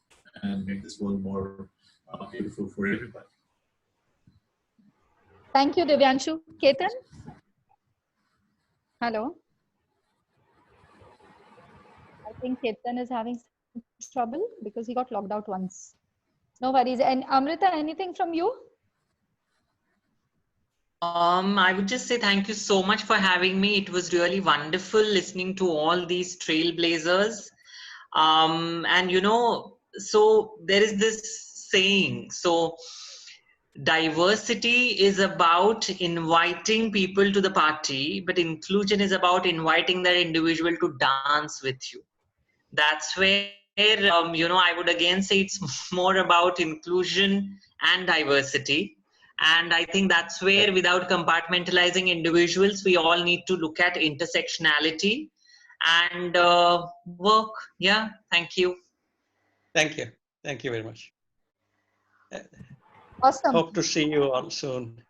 and make this world more beautiful for everybody. Thank you, Divyanshu. Ketan? Hello? I think Ketan is having some trouble because he got logged out once. No worries. And Amrita, anything from you? I would just say thank you so much for having me. It was really wonderful listening to all these trailblazers. And so there is this saying, so diversity is about inviting people to the party, but inclusion is about inviting that individual to dance with you. That's where, I would again say it's more about inclusion and diversity. And I think that's where, without compartmentalizing individuals, we all need to look at intersectionality and work. Yeah, thank you. Thank you. Thank you very much. Awesome. Hope to see you all soon.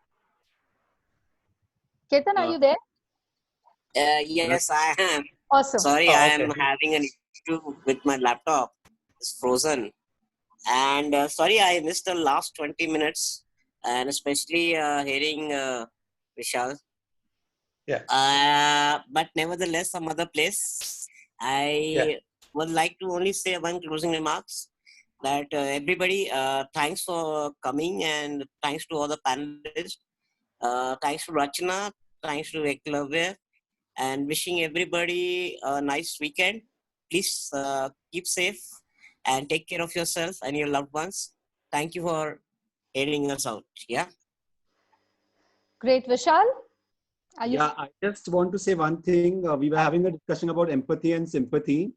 Ketan, are you there? Yes, I am. Awesome. Sorry, Oh, I okay. am having an issue with my laptop. It's frozen. And sorry, I missed the last 20 minutes. And especially hearing Vishal. Yeah. But nevertheless, some other place. I would like to only say one closing remarks. That everybody, thanks for coming, and thanks to all the panelists. Thanks to Rachna, thanks to Eklavya, and wishing everybody a nice weekend. Please keep safe and take care of yourself and your loved ones. Thank you for hearing us out. Yeah. Great. Vishal? Yeah, I just want to say one thing. We were having a discussion about empathy and sympathy.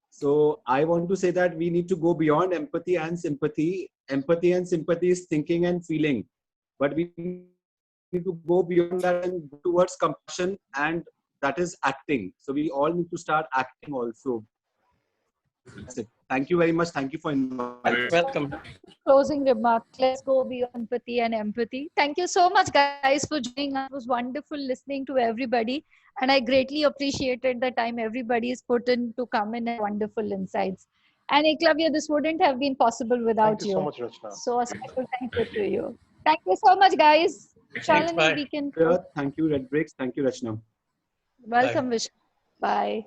So I want to say that we need to go beyond empathy and sympathy. Empathy and sympathy is thinking and feeling. But we need to go beyond that and go towards compassion, and that is acting. So we all need to start acting also. That's it. Thank you very much. Thank you for inviting. Welcome. Closing remark. Let's go beyond empathy and empathy. Thank you so much, guys, for joining us. It was wonderful listening to everybody, and I greatly appreciated the time everybody is put in to come in and wonderful insights. And Eklavya, this wouldn't have been possible without Thank you so much, Rachna. So a special thank you to you. Thank you so much, guys. Thanks, Shalini, bye. we can. Thank you, Red Bricks. Thank you, Rachna. Welcome, Vish. Bye.